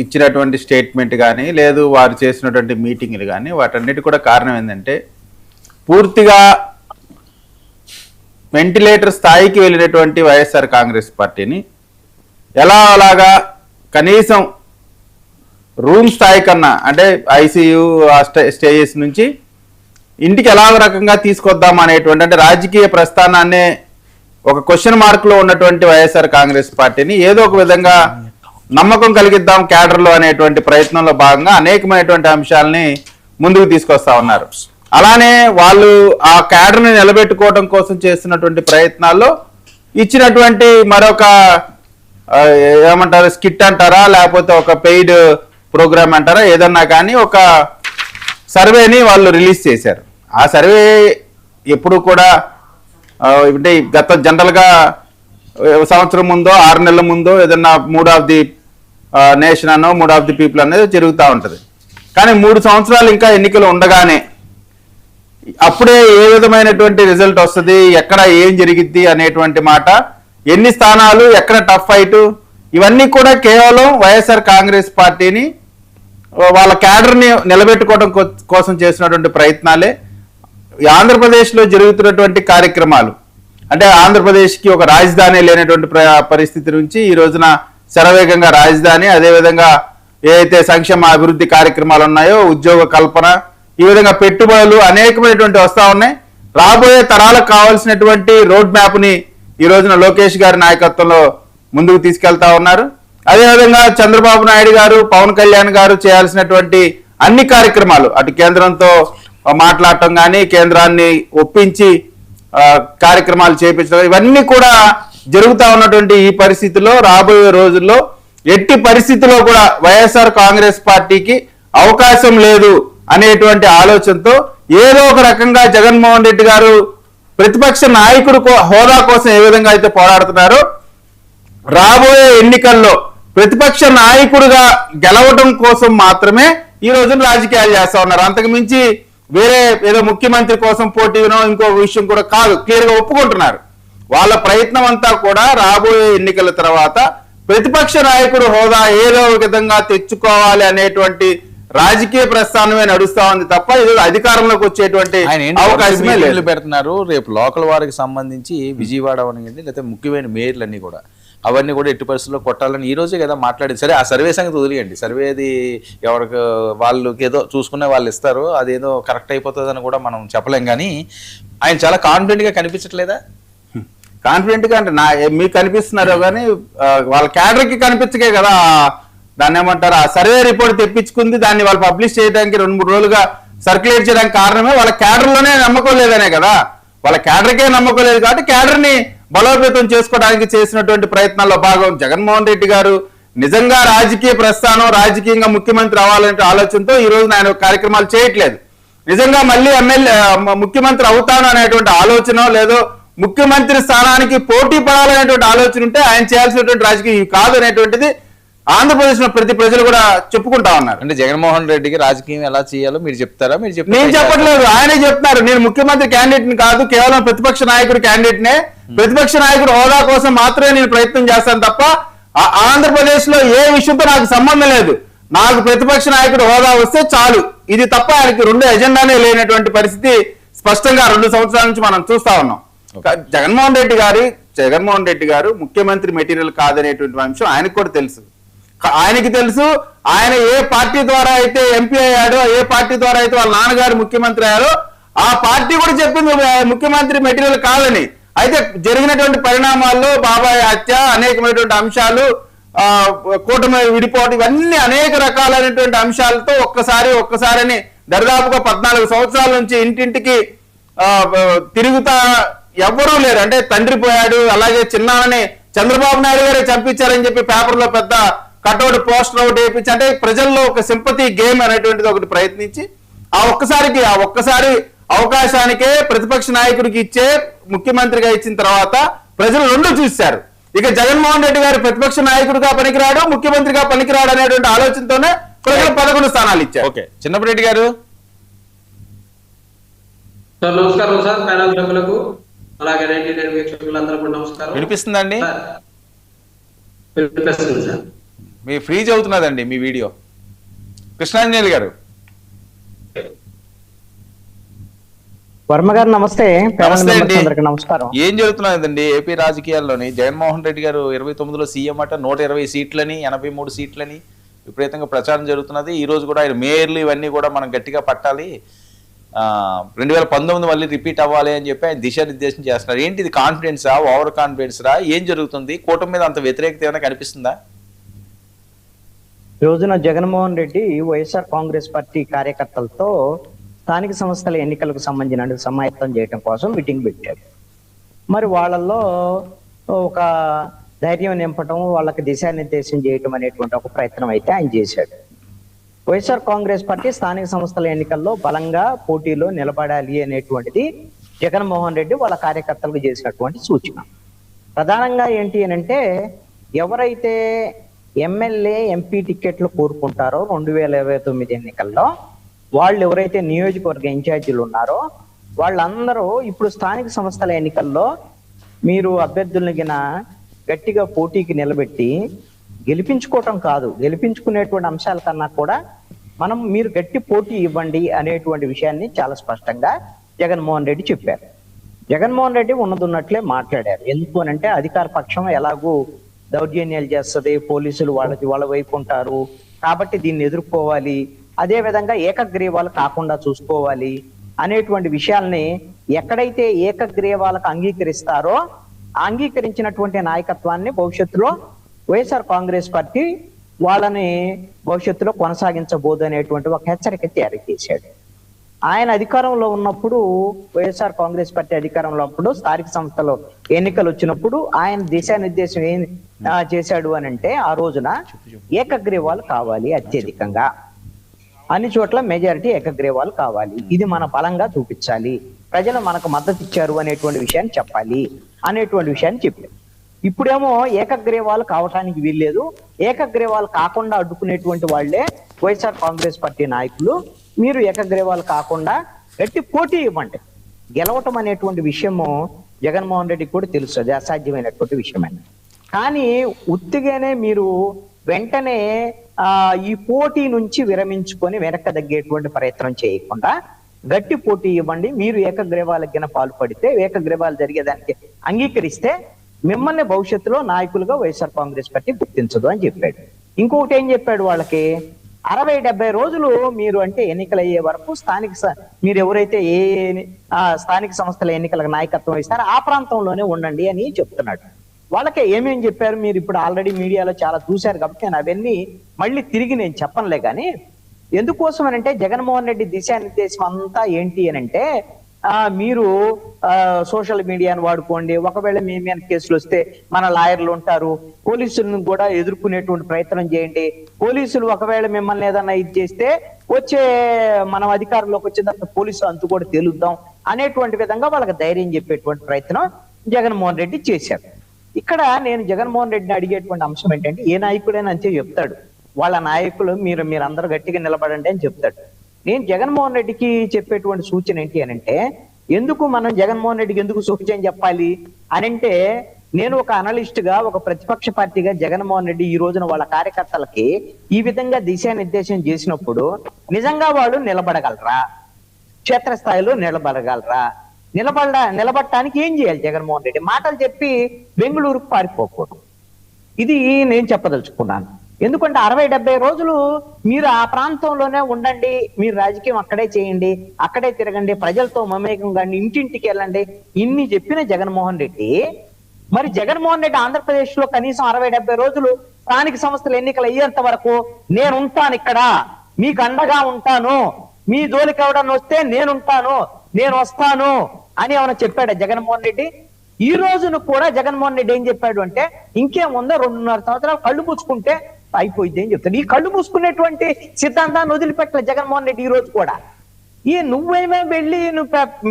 ఇచ్చినటువంటి స్టేట్మెంట్ కానీ లేదు వారు చేసినటువంటి మీటింగ్లు కానీ వాటన్నిటి కూడా కారణం ఏంటంటే పూర్తిగా వెంటిలేటర్ స్థాయికి వెళ్ళినటువంటి వైఎస్ఆర్ కాంగ్రెస్ పార్టీని ఎలా అలాగా కనీసం రూమ్ స్థాయి కన్నా అంటే ఐసీయూ స్టేజెస్ నుంచి ఇంటికి ఎలా రకంగా తీసుకొద్దాం అనేటువంటి అంటే రాజకీయ ప్రస్థానాన్నే ఒక క్వశ్చన్ మార్క్లో ఉన్నటువంటి వైఎస్ఆర్ కాంగ్రెస్ పార్టీని ఏదో ఒక విధంగా నమ్మకం కలిగిద్దాం క్యాడర్లో అనేటువంటి ప్రయత్నంలో భాగంగా అనేకమైనటువంటి అంశాలని ముందుకు తీసుకొస్తా ఉన్నారు. అలానే వాళ్ళు ఆ క్యాడర్ని నిలబెట్టుకోవడం కోసం చేస్తున్నటువంటి ప్రయత్నాల్లో ఇచ్చినటువంటి మరొక ఏమంటారు స్కిట్ అంటారా లేకపోతే ఒక పెయిడ్ ప్రోగ్రామ్ అంటారా ఏదన్నా కానీ ఒక సర్వేని వాళ్ళు రిలీజ్ చేశారు. ఆ సర్వే ఎప్పుడు కూడా అంటే గత జనరల్గా సంవత్సరం ముందో 6 నెలల ముందో ఏదన్నా మూడ్ ఆఫ్ ది నేషన్ అనో మూడ్ ఆఫ్ ది పీపుల్ అనేది జరుగుతూ ఉంటుంది. కానీ 3 సంవత్సరాలు ఇంకా ఎన్నికలు ఉండగానే అప్పుడే ఏ విధమైనటువంటి రిజల్ట్ వస్తుంది ఎక్కడ ఏం జరిగిద్ది అనేటువంటి మాట ఎన్ని స్థానాలు ఎక్కడ టఫ్ ఫైట్ ఇవన్నీ కూడా కేవలం వైఎస్ఆర్ కాంగ్రెస్ పార్టీని వాళ్ళ క్యాడర్ని నిలబెట్టుకోవడం కోసం చేసినటువంటి ప్రయత్నాలే. ఆంధ్రప్రదేశ్లో జరుగుతున్నటువంటి కార్యక్రమాలు అంటే ఆంధ్రప్రదేశ్కి ఒక రాజధాని లేనటువంటి పరిస్థితి నుంచి ఈ రోజున శరవేగంగా రాజధాని అదేవిధంగా ఏదైతే సంక్షేమ అభివృద్ధి కార్యక్రమాలు ఉన్నాయో ఉద్యోగ కల్పన ఈ విధంగా పెట్టుబడులు అనేకమైనటువంటి వస్తూ ఉన్నాయి. రాబోయే తరాలకు కావాల్సినటువంటి రోడ్ మ్యాప్ని ఈ రోజున లోకేష్ గారి నాయకత్వంలో ముందుకు తీసుకెళ్తా ఉన్నారు. అదేవిధంగా చంద్రబాబు నాయుడు గారు పవన్ కళ్యాణ్ గారు చేయాల్సినటువంటి అన్ని కార్యక్రమాలు అటు కేంద్రంతో మాట్లాడటం కానీ కేంద్రాన్ని ఒప్పించి కార్యక్రమాలు చేపించడం ఇవన్నీ కూడా జరుగుతూ ఉన్నటువంటి ఈ పరిస్థితిలో రాబోయే రోజుల్లో ఎట్టి పరిస్థితిలో కూడా వైఎస్ఆర్ కాంగ్రెస్ పార్టీకి అవకాశం లేదు అనేటువంటి ఆలోచనతో ఏదో ఒక రకంగా జగన్మోహన్ రెడ్డి గారు ప్రతిపక్ష నాయకుడు హోదా కోసం ఏ విధంగా అయితే పోరాడుతున్నారో రాబోయే ఎన్నికల్లో ప్రతిపక్ష నాయకుడిగా గెలవడం కోసం మాత్రమే ఈ రోజున రాజకీయాలు చేస్తా ఉన్నారు. అంతకు మించి వేరే ఏదో ముఖ్యమంత్రి కోసం పోటీనో ఇంకో విషయం కూడా కాదు, క్లియర్ గా ఒప్పుకుంటున్నారు. వాళ్ళ ప్రయత్నం అంతా కూడా రాబోయే ఎన్నికల తర్వాత ప్రతిపక్ష నాయకుడు హోదా ఏదో విధంగా తెచ్చుకోవాలి అనేటువంటి రాజకీయ ప్రస్థానమే నడుస్తా ఉంది తప్ప ఇది అధికారంలోకి వచ్చేటువంటి అవకాశమే లేదు. పెడుతున్నారు. రేపు లోకల్ వారికి సంబంధించి విజయవాడ అనేది లేకపోతే ముఖ్యమైన మేయర్లన్నీ కూడా అవన్నీ కూడా ఎట్టి పరిస్థితుల్లో కొట్టాలని ఈ రోజే కదా మాట్లాడింది. సరే ఆ సర్వే సంగతి వదిలేయండి, సర్వేది ఎవరికి వాళ్ళకి ఏదో చూసుకునే వాళ్ళు ఇస్తారు, అదేదో కరెక్ట్ అయిపోతుందని కూడా మనం చెప్పలేం. కానీ ఆయన చాలా కాన్ఫిడెంట్గా కనిపించట్లేదా? కాన్ఫిడెంట్గా అంటే మీకు కనిపిస్తున్నారు కానీ వాళ్ళ క్యాడర్కి కనిపించకే కదా దాన్ని ఏమంటారు ఆ సర్వే రిపోర్ట్ తెప్పించుకుంది దాన్ని వాళ్ళు పబ్లిష్ చేయడానికి 2-3 రోజులుగా సర్క్యులేట్ చేయడానికి కారణమే వాళ్ళ క్యాడర్లోనే నమ్మకం లేదనే కదా. వాళ్ళ క్యాడర్కే నమ్మకం లేదు కాబట్టి క్యాడర్ని బలోపేతం చేసుకోవడానికి చేసినటువంటి ప్రయత్నాల్లో భాగం జగన్మోహన్ రెడ్డి గారు నిజంగా రాజకీయ ప్రస్థానం రాజకీయంగా ముఖ్యమంత్రి అవ్వాలనే ఆలోచనతో ఈ రోజు ఆయన కార్యక్రమాలు చేయట్లేదు. నిజంగా మళ్ళీ ముఖ్యమంత్రి అవుతాను అనేటువంటి ఆలోచన లేదో ముఖ్యమంత్రి స్థానానికి పోటీ పడాలనేటువంటి ఆలోచన ఉంటే ఆయన చేయాల్సినటువంటి రాజకీయం కాదు అనేటువంటిది ఆంధ్రప్రదేశ్ లో ప్రతి ప్రజలు కూడా చెప్పుకుంటా ఉన్నారు. అంటే జగన్మోహన్ రెడ్డికి రాజకీయం ఎలా చేయాలో మీరు చెప్తారా? నేను చెప్పట్లేదు, ఆయనే చెప్తున్నారు. నేను ముఖ్యమంత్రి క్యాండిడేట్ ని కాదు, కేవలం ప్రతిపక్ష నాయకుడు క్యాండిడేట్ నే. ప్రతిపక్ష నాయకుడు హోదా కోసం మాత్రమే నేను ప్రయత్నం చేస్తాను తప్ప ఆంధ్రప్రదేశ్ లో ఏ విషయంతో నాకు సంబంధం లేదు. నాకు ప్రతిపక్ష నాయకుడు హోదా వస్తే చాలు, ఇది తప్ప ఆయనకి 2 ఎజెండానే లేనటువంటి పరిస్థితి స్పష్టంగా 2 సంవత్సరాల నుంచి మనం చూస్తా ఉన్నాం. జగన్మోహన్ రెడ్డి గారు ముఖ్యమంత్రి మెటీరియల్ కాదనేటువంటి అంశం ఆయనకు కూడా తెలుసు. ఆయనకి తెలుసు ఆయన ఏ పార్టీ ద్వారా అయితే ఎంపీ అయ్యాడో ఏ పార్టీ ద్వారా అయితే వాళ్ళ నాన్నగారు ముఖ్యమంత్రి అయ్యారో ఆ పార్టీ కూడా చెప్పింది ముఖ్యమంత్రి మెటీరియల్ కాదని. అయితే జరిగినటువంటి పరిణామాల్లో బాబాయ్ హత్య అనేకమైనటువంటి అంశాలు కూటమి విడిపోవడం ఇవన్నీ అనేక రకాలైనటువంటి అంశాలతో ఒక్కసారని దరిదాపుగా 14 సంవత్సరాల నుంచి ఇంటింటికి తిరుగుతా ఎవ్వరూ లేరు. అంటే తండ్రి పోయాడు, అలాగే చిన్నానని చంద్రబాబు నాయుడు గారే చంపించారని చెప్పి పేపర్లో పెద్ద కట్అవుట్ పోస్టర్ ఒకటి వేయించి అంటే ప్రజల్లో ఒక సింపతి గేమ్ అనేటువంటిది ఒకటి ప్రయత్నించి ఆ ఒక్కసారి అవకాశానికే ప్రతిపక్ష నాయకుడికి ఇచ్చే ముఖ్యమంత్రిగా ఇచ్చిన తర్వాత ప్రజలు 2 చూశారు. ఇక జగన్మోహన్ రెడ్డి గారు ప్రతిపక్ష నాయకుడిగా పనికిరాడు, ముఖ్యమంత్రిగా పనికిరాడు అనేటువంటి ఆలోచనతోనే ప్రజలు 11 స్థానాలు ఇచ్చారు. ఓకే, చిన్నపరెడ్డి గారు నమస్కారం సార్, ప్యానల్ సభ్యులకు అలాగే వీక్షకులందరూ కూడా నమస్కారం. వినిపిస్తుందండి? వినిపిస్తుంది సార్. మీ ఫ్రీజ్ అవుతున్నదండి మీ వీడియో. కృష్ణాంజనేయులు గారు. వర్మ గారు నమస్తే. నమస్తే అండి. నమస్కారం. ఏం జరుగుతున్నదండి ఏపీ రాజకీయాల్లోని? జగన్మోహన్ రెడ్డి గారు 29లో సీఎం అట, 120 సీట్లని 83 సీట్లని విపరీతంగా ప్రచారం జరుగుతున్నది. ఈ రోజు కూడా ఆయన మేయర్లు ఇవన్నీ కూడా మనం గట్టిగా పట్టాలి, 2019 మళ్ళీ రిపీట్ అవ్వాలి అని చెప్పి ఆయన దిశానిర్దేశం చేస్తున్నారు. ఏంటి ఇది? కాన్ఫిడెన్సా, ఓవర్ కాన్ఫిడెన్స్ రా? ఏం జరుగుతుంది? కూటమి మీద అంత వ్యతిరేకత ఏమైనా కనిపిస్తుందా? ఈ రోజున జగన్మోహన్ రెడ్డి వైఎస్ఆర్ కాంగ్రెస్ పార్టీ కార్యకర్తలతో స్థానిక సంస్థల ఎన్నికలకు సంబంధించిన సమాయత్తం చేయడం కోసం మీటింగ్ పెట్టారు. మరి వాళ్ళల్లో ఒక ధైర్యం నింపటం, వాళ్ళకి దిశానిర్దేశం చేయటం అనేటువంటి ఒక ప్రయత్నం అయితే ఆయన చేశాడు. వైఎస్ఆర్ కాంగ్రెస్ పార్టీ స్థానిక సంస్థల ఎన్నికల్లో బలంగా పోటీలో నిలబడాలి అనేటువంటిది జగన్మోహన్ రెడ్డి వాళ్ళ కార్యకర్తలకు చేసినటువంటి సూచన. ప్రధానంగా ఏంటి అని అంటే, ఎవరైతే ఎమ్మెల్యే ఎంపీ టికెట్లు కోరుకుంటారో 2029 ఎన్నికల్లో, వాళ్ళు ఎవరైతే నియోజకవర్గ ఇన్ఛార్జీలు ఉన్నారో వాళ్ళందరూ ఇప్పుడు స్థానిక సంస్థల ఎన్నికల్లో మీరు అభ్యర్థులను గిన గట్టిగా పోటీకి నిలబెట్టి గెలిపించుకోవటం కాదు, గెలిపించుకునేటువంటి అంశాల కన్నా కూడా మీరు గట్టి పోటీ ఇవ్వండి అనేటువంటి విషయాన్ని చాలా స్పష్టంగా జగన్మోహన్ రెడ్డి చెప్పారు. జగన్మోహన్ రెడ్డి ఉన్నదున్నట్లే మాట్లాడారు. ఎందుకు అనంటే, అధికార పక్షం ఎలాగూ దౌర్జన్యాలు చేస్తుంది, పోలీసులు వాళ్ళ వైపు ఉంటారు కాబట్టి దీన్ని ఎదుర్కోవాలి, అదే విధంగా ఏకగ్రీవాలు కాకుండా చూసుకోవాలి అనేటువంటి విషయాల్ని ఎక్కడైతే ఏకగ్రీవాలకు అంగీకరిస్తారో అంగీకరించినటువంటి నాయకత్వాన్ని భవిష్యత్తులో వైఎస్ఆర్ కాంగ్రెస్ పార్టీ వాళ్ళని భవిష్యత్తులో కొనసాగించబోదు అనేటువంటి ఒక హెచ్చరిక జారీ చేశాడు. ఆయన అధికారంలో ఉన్నప్పుడు, వైఎస్ఆర్ కాంగ్రెస్ పార్టీ అధికారంలో ఉన్నప్పుడు స్థానిక సంస్థలో ఎన్నికలు వచ్చినప్పుడు ఆయన దిశానిర్దేశం ఏం చేశాడు అని అంటే, ఆ రోజున ఏకగ్రీవాలు కావాలి, అత్యధికంగా అన్ని చోట్ల మెజారిటీ ఏకగ్రీవాలు కావాలి, ఇది మన బలంగా చూపించాలి, ప్రజలు మనకు మద్దతు ఇచ్చారు అనేటువంటి విషయాన్ని చెప్పాలి అనేటువంటి విషయాన్ని చెప్పారు. ఇప్పుడేమో ఏకగ్రీవాలు కావటానికి వీల్లేదు, ఏకగ్రీవాలు కాకుండా అడ్డుకునేటువంటి వాళ్లే వైఎస్ఆర్ కాంగ్రెస్ పార్టీ నాయకులు. మీరు ఏకగ్రీవాలు కాకుండా గట్టి పోటీ ఇవ్వండి. గెలవటం అనేటువంటి విషయము జగన్మోహన్ రెడ్డికి కూడా తెలుసు, అది అసాధ్యమైనటువంటి విషయమైన. కానీ ఉత్తిగానే మీరు వెంటనే ఈ పోటీ నుంచి విరమించుకొని వెనక్కి తగ్గేటువంటి ప్రయత్నం చేయకుండా గట్టి పోటీ ఇవ్వండి. మీరు ఏకగ్రీవాలకు గిన పాల్పడితే, ఏకగ్రీవాలు జరిగేదానికి అంగీకరిస్తే మిమ్మల్ని భవిష్యత్తులో నాయకులుగా వైఎస్ఆర్ కాంగ్రెస్ పార్టీ గుర్తించదు అని చెప్పాడు. ఇంకొకటి ఏం చెప్పాడు వాళ్ళకి, 60-70 రోజులు మీరు అంటే ఎన్నికలు అయ్యే వరకు మీరు ఎవరైతే స్థానిక సంస్థల ఎన్నికలకు నాయకత్వం ఇస్తారో ఆ ప్రాంతంలోనే ఉండండి అని చెప్తున్నాడు. వాళ్ళకే ఏమేం చెప్పారు మీరు ఇప్పుడు ఆల్రెడీ మీడియాలో చాలా చూశారు కాబట్టి నేను అవన్నీ మళ్ళీ తిరిగి నేను చెప్పనులే. కానీ ఎందుకోసం అని అంటే, జగన్మోహన్ రెడ్డి దిశానిర్దేశం అంతా ఏంటి అని అంటే, మీరు సోషల్ మీడియాను వాడుకోండి, ఒకవేళ మీ మీద కేసులు వస్తే మన లాయర్లు ఉంటారు, పోలీసులను కూడా ఎదుర్కొనేటువంటి ప్రయత్నం చేయండి, పోలీసులు ఒకవేళ మిమ్మల్ని ఏదన్నా ఇది చేస్తే మనం అధికారంలోకి వచ్చిన తర్వాత పోలీసు అంతు కూడా తేలుద్దాం అనేటువంటి విధంగా వాళ్ళకి ధైర్యం చెప్పేటువంటి ప్రయత్నం జగన్మోహన్ రెడ్డి చేశారు. ఇక్కడ నేను జగన్మోహన్ రెడ్డిని అడిగేటువంటి అంశం ఏంటంటే, ఏ నాయకుడైనా అంతే చెప్తాడు, వాళ్ళ నాయకులు మీరందరూ గట్టిగా నిలబడండి అని చెప్తాడు. నేను జగన్మోహన్ రెడ్డికి చెప్పేటువంటి సూచన ఏంటి అని అంటే, ఎందుకు మనం జగన్మోహన్ రెడ్డికి ఎందుకు సూచన చెప్పాలి అని అంటే, నేను ఒక అనలిస్ట్ గా, ఒక ప్రతిపక్ష పార్టీగా జగన్మోహన్ రెడ్డి ఈ రోజున వాళ్ళ కార్యకర్తలకి ఈ విధంగా దిశానిర్దేశం చేసినప్పుడు నిజంగా వాళ్ళు నిలబడగలరా, క్షేత్రస్థాయిలో నిలబడగలరా, నిలబడటానికి ఏం చేయాలి జగన్మోహన్ రెడ్డి? మాటలు చెప్పి బెంగళూరుకు పారిపోకూడదు, ఇది నేను చెప్పదలుచుకున్నాను. ఎందుకంటే 60-70 రోజులు మీరు ఆ ప్రాంతంలోనే ఉండండి, మీరు రాజకీయం అక్కడే చేయండి, అక్కడే తిరగండి, ప్రజలతో మమేకం కండి, ఇంటింటికి వెళ్ళండి, ఇన్ని చెప్పిన జగన్మోహన్ రెడ్డి, మరి జగన్మోహన్ రెడ్డి ఆంధ్రప్రదేశ్ లో కనీసం 60-70 రోజులు స్థానిక సంస్థల ఎన్నికలు అయ్యేంత వరకు నేను ఉంటాను, ఇక్కడ మీకు అండగా ఉంటాను, మీ జోలికి ఎవడన్నా వస్తే నేనుంటాను, నేను వస్తాను అని ఏమైనా చెప్పాడా జగన్మోహన్ రెడ్డి? ఈ రోజును కూడా జగన్మోహన్ రెడ్డి ఏం చెప్పాడు అంటే, ఇంకేముందో 2.5 సంవత్సరాలు కళ్ళు పూసుకుంటే అయిపోయింది అని చెప్తాడు. ఈ కళ్ళు పూసుకునేటువంటి సిద్ధాంతాన్ని వదిలిపెట్టలే జగన్మోహన్ రెడ్డి ఈ రోజు కూడా. నువ్వేమే వెళ్ళి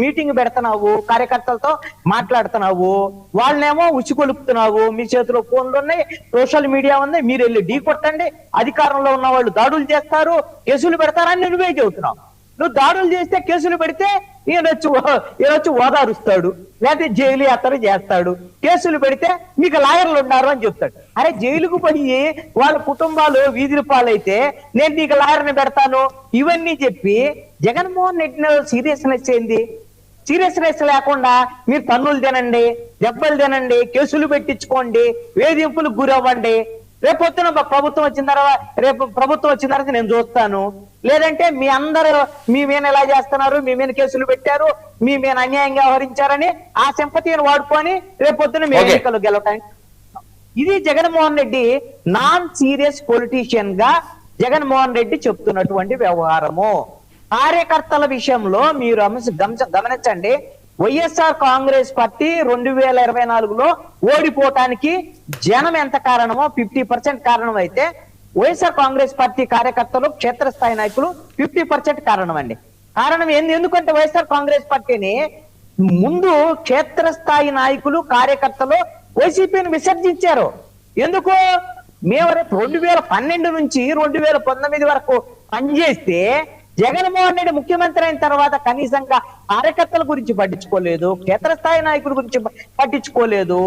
మీటింగ్ పెడుతున్నావు, కార్యకర్తలతో మాట్లాడుతున్నావు, వాళ్ళనేమో ఉసిగొలుపుతున్నావు, మీ చేతిలో ఫోన్లు ఉన్నాయి, సోషల్ మీడియా ఉంది, మీరు వెళ్ళి ఢీ కొట్టండి, అధికారంలో ఉన్న వాళ్ళు దాడులు చేస్తారు, కేసులు పెడతారని నువ్వే చెబుతున్నావు. నువ్వు దాడులు చేస్తే, కేసులు పెడితే ఈయనొచ్చి ఓదారుస్తాడు, లేకపోతే జైలు యాత్ర చేస్తాడు, కేసులు పెడితే మీకు లాయర్లు ఉన్నారు అని చెప్తాడు. అరే జైలుకు పోయి వాళ్ళ కుటుంబాలు వీధుల పాలైతే నేను నీకు లాయర్ని పెడతాను ఇవన్నీ చెప్పి జగన్మోహన్ రెడ్డి సీరియస్నెస్ ఏంది? సీరియస్నెస్ లేకుండా మీరు పన్నులు తినండి, దెబ్బలు తినండి, కేసులు పెట్టించుకోండి, వేధింపులకు గురవ్వండి, రేపొద్దున ప్రభుత్వం వచ్చిన తర్వాత నేను చూస్తాను, లేదంటే మీ అందరూ మీ మీద ఎలా చేస్తున్నారు, మీ మీద కేసులు పెట్టారు, మీ మీద అన్యాయంగా వ్యవహరించారని ఆ సింపతిని వాడుకొని రేపొద్దున మీ ఎన్నికలు గెలవటానికి. ఇది Jaganmohan Reddy non serious politician గా జగన్మోహన్ రెడ్డి చెప్తున్నటువంటి వ్యవహారము. కార్యకర్తల విషయంలో మీరు గమనించండి, వైఎస్ఆర్ కాంగ్రెస్ పార్టీ 2024లో ఓడిపోవటానికి జనం ఎంత కారణమో 50% కారణం అయితే వైఎస్ఆర్ కాంగ్రెస్ పార్టీ కార్యకర్తలు క్షేత్రస్థాయి నాయకులు 50% కారణం అండి. కారణం ఎందుకంటే వైఎస్ఆర్ కాంగ్రెస్ పార్టీని ముందు క్షేత్రస్థాయి నాయకులు కార్యకర్తలు వైసీపీని విసర్జించారు. ఎందుకు? మేము 2012 నుంచి 2019 వరకు పనిచేస్తే జగన్మోహన్ రెడ్డి ముఖ్యమంత్రి అయిన తర్వాత కనీసంగా కార్యకర్తల గురించి పట్టించుకోలేదు, క్షేత్రస్థాయి నాయకుల గురించి పట్టించుకోలేదు.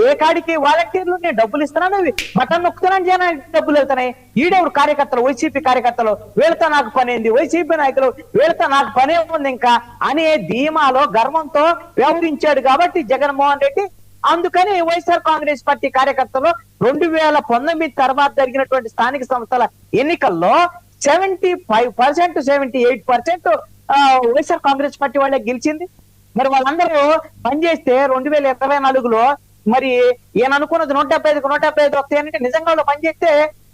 ఏ కాడికి వాలంటీర్లు నేను డబ్బులు ఇస్తున్నాను, బటన్ నొక్కుతున్నాను, జనానికి డబ్బులు వెళ్తున్నాయి, ఈడెవరు కార్యకర్తలు, వైసీపీ కార్యకర్తలు వీళ్ళతో నాకు పని ఏంది, వైసీపీ నాయకులు వీళ్ళతో నాకు పని ఉంది ఇంకా అనే ధీమాలో గర్వంతో వ్యవహరించాడు కాబట్టి జగన్మోహన్ రెడ్డి. అందుకని వైఎస్ఆర్ కాంగ్రెస్ పార్టీ కార్యకర్తలు 2019 తర్వాత జరిగినటువంటి స్థానిక సంస్థల ఎన్నికల్లో 75% 78% వైఎస్ఆర్ కాంగ్రెస్ పార్టీ వాళ్ళే గెలిచింది. మరి వాళ్ళందరూ పనిచేస్తే 2024లో మరి ఈయన అనుకున్నది 175 వస్తాయనంటే నిజంగా వాళ్ళు పనిచేస్తే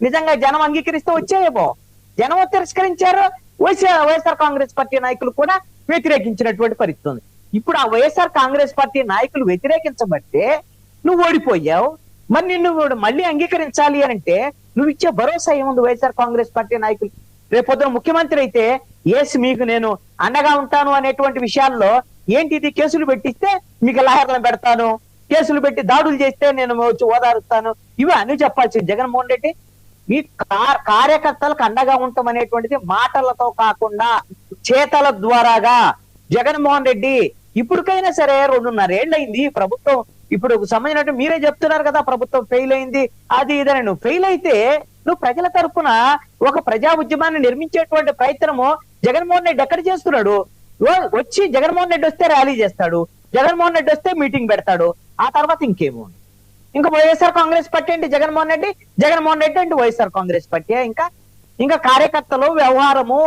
నిజంగా జనం అంగీకరిస్తే వచ్చేయేమో. జనం తిరస్కరించారు, వైఎస్ఆర్ కాంగ్రెస్ పార్టీ నాయకులు కూడా వ్యతిరేకించినటువంటి పరిస్థితి ఉంది. ఇప్పుడు ఆ వైఎస్ఆర్ కాంగ్రెస్ పార్టీ నాయకులు వ్యతిరేకించబట్టే నువ్వు ఓడిపోయావు. మరి నిన్ను మళ్ళీ అంగీకరించాలి అంటే నువ్వు ఇచ్చే భరోసా ఏముంది వైఎస్ఆర్ కాంగ్రెస్ పార్టీ నాయకులు? రేపొద్దున ముఖ్యమంత్రి అయితే మీకు నేను అండగా ఉంటాను అనేటువంటి విషయాల్లో ఏంటిది? కేసులు పెట్టిస్తే మీకు లాయర్లను పెడతాను, కేసులు పెట్టి దాడులు చేస్తే నేను వచ్చి ఓదారుస్తాను, ఇవి అని చెప్పాల్సింది జగన్మోహన్ రెడ్డి. మీ కార్యకర్తలకు అండగా ఉంటాం అనేటువంటిది మాటలతో కాకుండా చేతల ద్వారాగా జగన్మోహన్ రెడ్డి ఇప్పటికైనా సరే 2.5 ఏళ్ళు అయింది ప్రభుత్వం. ఇప్పుడు సంబంధించినట్టు మీరే చెప్తున్నారు కదా ప్రభుత్వం ఫెయిల్ అయింది అది ఇదని. నువ్వు ఫెయిల్ అయితే నువ్వు ప్రజల తరఫున ఒక ప్రజా ఉద్యమాన్ని నిర్మించేటువంటి ప్రయత్నము జగన్మోహన్ రెడ్డి ఎక్కడ చేస్తున్నాడు? వచ్చి జగన్మోహన్ రెడ్డి వస్తే ర్యాలీ చేస్తాడు, జగన్మోహన్ రెడ్డి వస్తే మీటింగ్ పెడతాడు, ఆ తర్వాత ఇంకేమో. ఇంకా వైఎస్ఆర్ కాంగ్రెస్ పార్టీ అంటే జగన్మోహన్ రెడ్డి, జగన్మోహన్ రెడ్డి అంటే వైఎస్ఆర్ కాంగ్రెస్ పార్టీ. ఇంకా కార్యకర్తలు వ్యవహారము,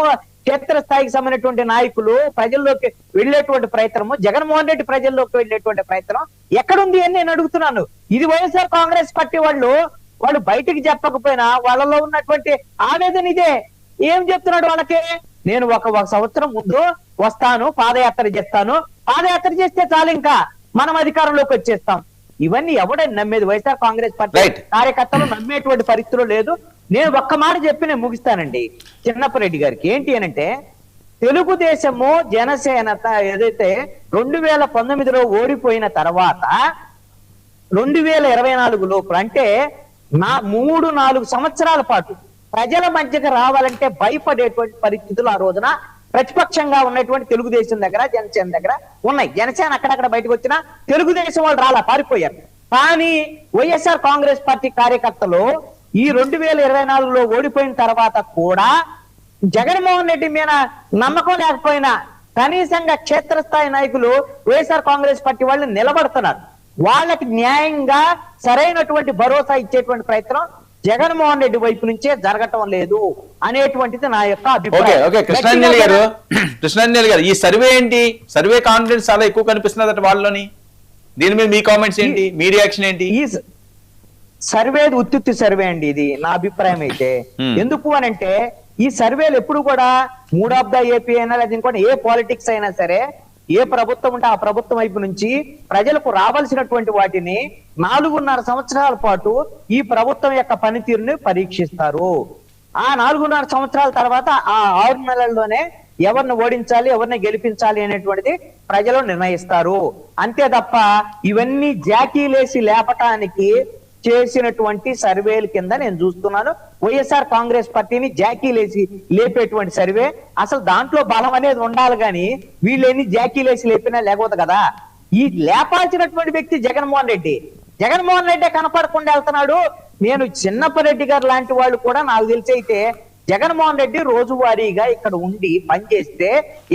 క్షేత్రస్థాయికి సంబంధించినటువంటి నాయకులు ప్రజల్లోకి వెళ్ళేటువంటి ప్రయత్నము, జగన్మోహన్ రెడ్డి ప్రజల్లోకి వెళ్ళేటువంటి ప్రయత్నం ఎక్కడుంది అని నేను అడుగుతున్నాను. ఇది వైఎస్ఆర్ కాంగ్రెస్ పార్టీ వాళ్ళు బయటికి చెప్పకపోయినా వాళ్ళలో ఉన్నటువంటి ఆవేదన ఇదే. ఏం చెప్తున్నాడు వాళ్ళకి? నేను ఒక సంవత్సరం ముందు వస్తాను, పాదయాత్ర చేస్తాను, పాదయాత్ర చేస్తే చాలు ఇంకా మనం అధికారంలోకి వచ్చేస్తాం. ఇవన్నీ ఎవడని నమ్మేది? వైఎస్ఆర్ కాంగ్రెస్ పార్టీ కార్యకర్తలు నమ్మేటువంటి పరిస్థితులు లేదు. నేను ఒక్క మాట చెప్పి నేను ముగిస్తానండి చిన్నప్పరెడ్డి గారికి. ఏంటి అనంటే తెలుగుదేశము జనసేన ఏదైతే 2019లో ఓడిపోయిన తర్వాత 2024 లోపు అంటే 3-4 సంవత్సరాల పాటు ప్రజల మధ్యకి రావాలంటే భయపడేటువంటి పరిస్థితులు ఆ రోజున ప్రతిపక్షంగా ఉన్నటువంటి తెలుగుదేశం దగ్గర, జనసేన దగ్గర ఉన్నాయి. జనసేన అక్కడక్కడ బయటకు వచ్చినా తెలుగుదేశం వాళ్ళు రాలా, పారిపోయారు. కానీ వైఎస్ఆర్ కాంగ్రెస్ పార్టీ కార్యకర్తలు ఈ 2024లో ఓడిపోయిన తర్వాత కూడా జగన్మోహన్ రెడ్డి మీద నమ్మకం లేకపోయినా కనీసంగా క్షేత్రస్థాయి నాయకులు వైఎస్ఆర్ కాంగ్రెస్ పార్టీ వాళ్ళు నిలబడుతున్నారు. వాళ్ళకి న్యాయంగా సరైనటువంటి భరోసా ఇచ్చేటువంటి ప్రయత్నం జగన్మోహన్ రెడ్డి వైపు నుంచే జరగటం లేదు అనేటువంటిది నా యొక్క అభిప్రాయం. కృష్ణాంజలి గారు, ఈ సర్వే ఏంటి? సర్వే కాన్ఫిడెన్స్ చాలా ఎక్కువ కనిపిస్తున్నదట వాళ్ళలోని. దీని మీద మీ కామెంట్స్ ఏంటి, మీ రియాక్షన్ ఏంటి? ఈ సర్వే ఉత్తుత్తి సర్వే అండి ఇది, నా అభిప్రాయం అయితే. ఎందుకు అనంటే ఈ సర్వేలు ఎప్పుడు కూడా మూడ్ ఆఫ్ ద ఏపీ అయినా లేదా ఇంకోటి ఏ పాలిటిక్స్ అయినా సరే, ఏ ప్రభుత్వం ఉంటే ఆ ప్రభుత్వం వైపు నుంచి ప్రజలకు రావాల్సినటువంటి వాటిని 4.5 సంవత్సరాల పాటు ఈ ప్రభుత్వం యొక్క పనితీరుని పరీక్షిస్తారు. ఆ 4.5 సంవత్సరాల తర్వాత ఆ 6 నెలల్లోనే ఎవరిని ఓడించాలి, ఎవరిని గెలిపించాలి అనేటువంటిది ప్రజలు నిర్ణయిస్తారు. అంతే తప్ప ఇవన్నీ జాకీలేసి లేపటానికి చేసినటువంటి సర్వేల కింద నేను చూస్తున్నాను. వైఎస్ఆర్ కాంగ్రెస్ పార్టీని జాకీలేసి లేపేటువంటి సర్వే. అసలు దాంట్లో బలం అనేది ఉండాలి కానీ వీళ్ళని జాకీలేసి లేపినా లేకపోతే కదా. ఈ లేపాల్సినటువంటి వ్యక్తి జగన్మోహన్ రెడ్డి. జగన్మోహన్ రెడ్డి కనపడకుండా వెళ్తున్నాడు. నేను చిన్నప్పరెడ్డి గారు లాంటి వాళ్ళు కూడా నాకు తెలిసి అయితే జగన్మోహన్ రెడ్డి రోజువారీగా ఇక్కడ ఉండి పనిచేస్తే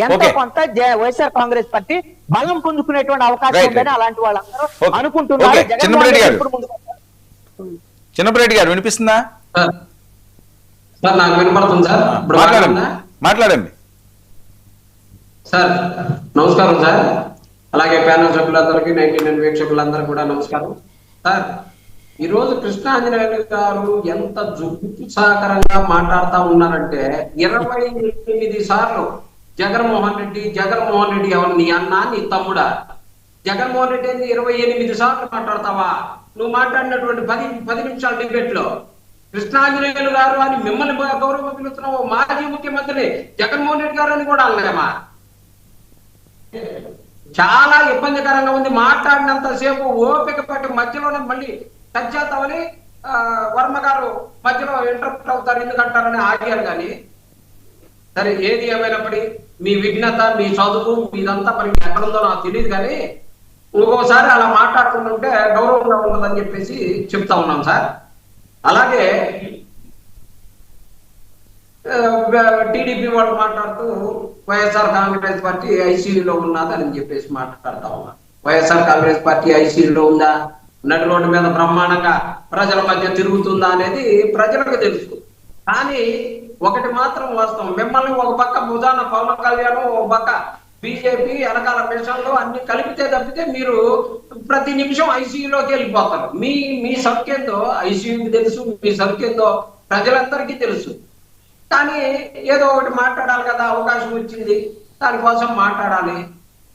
ఎంతో కొంత వైఎస్ఆర్ కాంగ్రెస్ పార్టీ బలం పుంజుకునేటువంటి అవకాశం ఉందని అలాంటి వాళ్ళందరూ అనుకుంటున్నారు. చిన్నపరెడ్డి గారు వినిపిస్తుందా? సార్ నాకు వినపడుతుంది సార్. ఇప్పుడు మాట్లాడండి సార్. నమస్కారం సార్. అలాగే ప్యానల్ సభ్యులందరికీ 99 వీక్షకులందరూ కూడా నమస్కారం సార్. ఈ రోజు కృష్ణాంజనేయులు గారు ఎంత జుగుప్సాకరంగా మాట్లాడుతా ఉన్నారంటే 28 సార్లు జగన్మోహన్ రెడ్డి ఎవరు, నీ అన్న నీ తమ్ముడా? జగన్మోహన్ రెడ్డి 28 సార్లు మాట్లాడతావా? నువ్వు మాట్లాడినటువంటి 10 నిమిషాల డిబేట్ లో కృష్ణాంజనేయులు గారు అని మిమ్మల్ని గౌరవ పిలుస్తున్నావు, మాజీ ముఖ్యమంత్రి జగన్మోహన్ రెడ్డి గారు అని కూడా అనలేమా? చాలా ఇబ్బందికరంగా ఉంది. మాట్లాడినంత సేపు ఓపిక పట్టి మధ్యలోనే మళ్ళీ టచ్ చేద్దామని వర్మ గారు మధ్యలో ఇంటరప్ట్ అవుతారు ఎందుకంటారని ఆగారు. కానీ సరే, ఏది ఏమైనప్పటికీ మీ విఘ్నత, మీ చదువు, మీదంతా మరి ఎక్కడుందో నాకు తెలియదు. కానీ ఇంకొకసారి అలా మాట్లాడుకుంటుంటే గౌరవంగా ఉంటుందని చెప్పేసి చెప్తా ఉన్నాం సార్. అలాగే టీడీపీ వాళ్ళు మాట్లాడుతూ వైఎస్ఆర్ కాంగ్రెస్ పార్టీ ఐసీయూలో ఉన్నదని చెప్పేసి మాట్లాడుతా ఉన్నారు. వైఎస్ఆర్ కాంగ్రెస్ పార్టీ ఐసీయూలో ఉందా, నడి రోడ్డు మీద బ్రహ్మాండంగా ప్రజల మధ్య తిరుగుతుందా అనేది ప్రజలకు తెలుసు. కానీ ఒకటి మాత్రం వాస్తవం, మిమ్మల్ని ఒక పక్క భుజాన పవన్ కళ్యాణ్, ఒక పక్క బీజేపీ వెనకాల మిషన్లు అన్ని కలిపితే తప్పితే మీరు ప్రతి నిమిషం ఐసీయూలోకి వెళ్ళిపోతారు. మీ సర్కేందో ఐసీయూకి తెలుసు, మీ సర్కేందో ప్రజలందరికీ తెలుసు. కానీ ఏదో ఒకటి మాట్లాడాలి కదా, అవకాశం వచ్చింది, దానికోసం మాట్లాడాలి.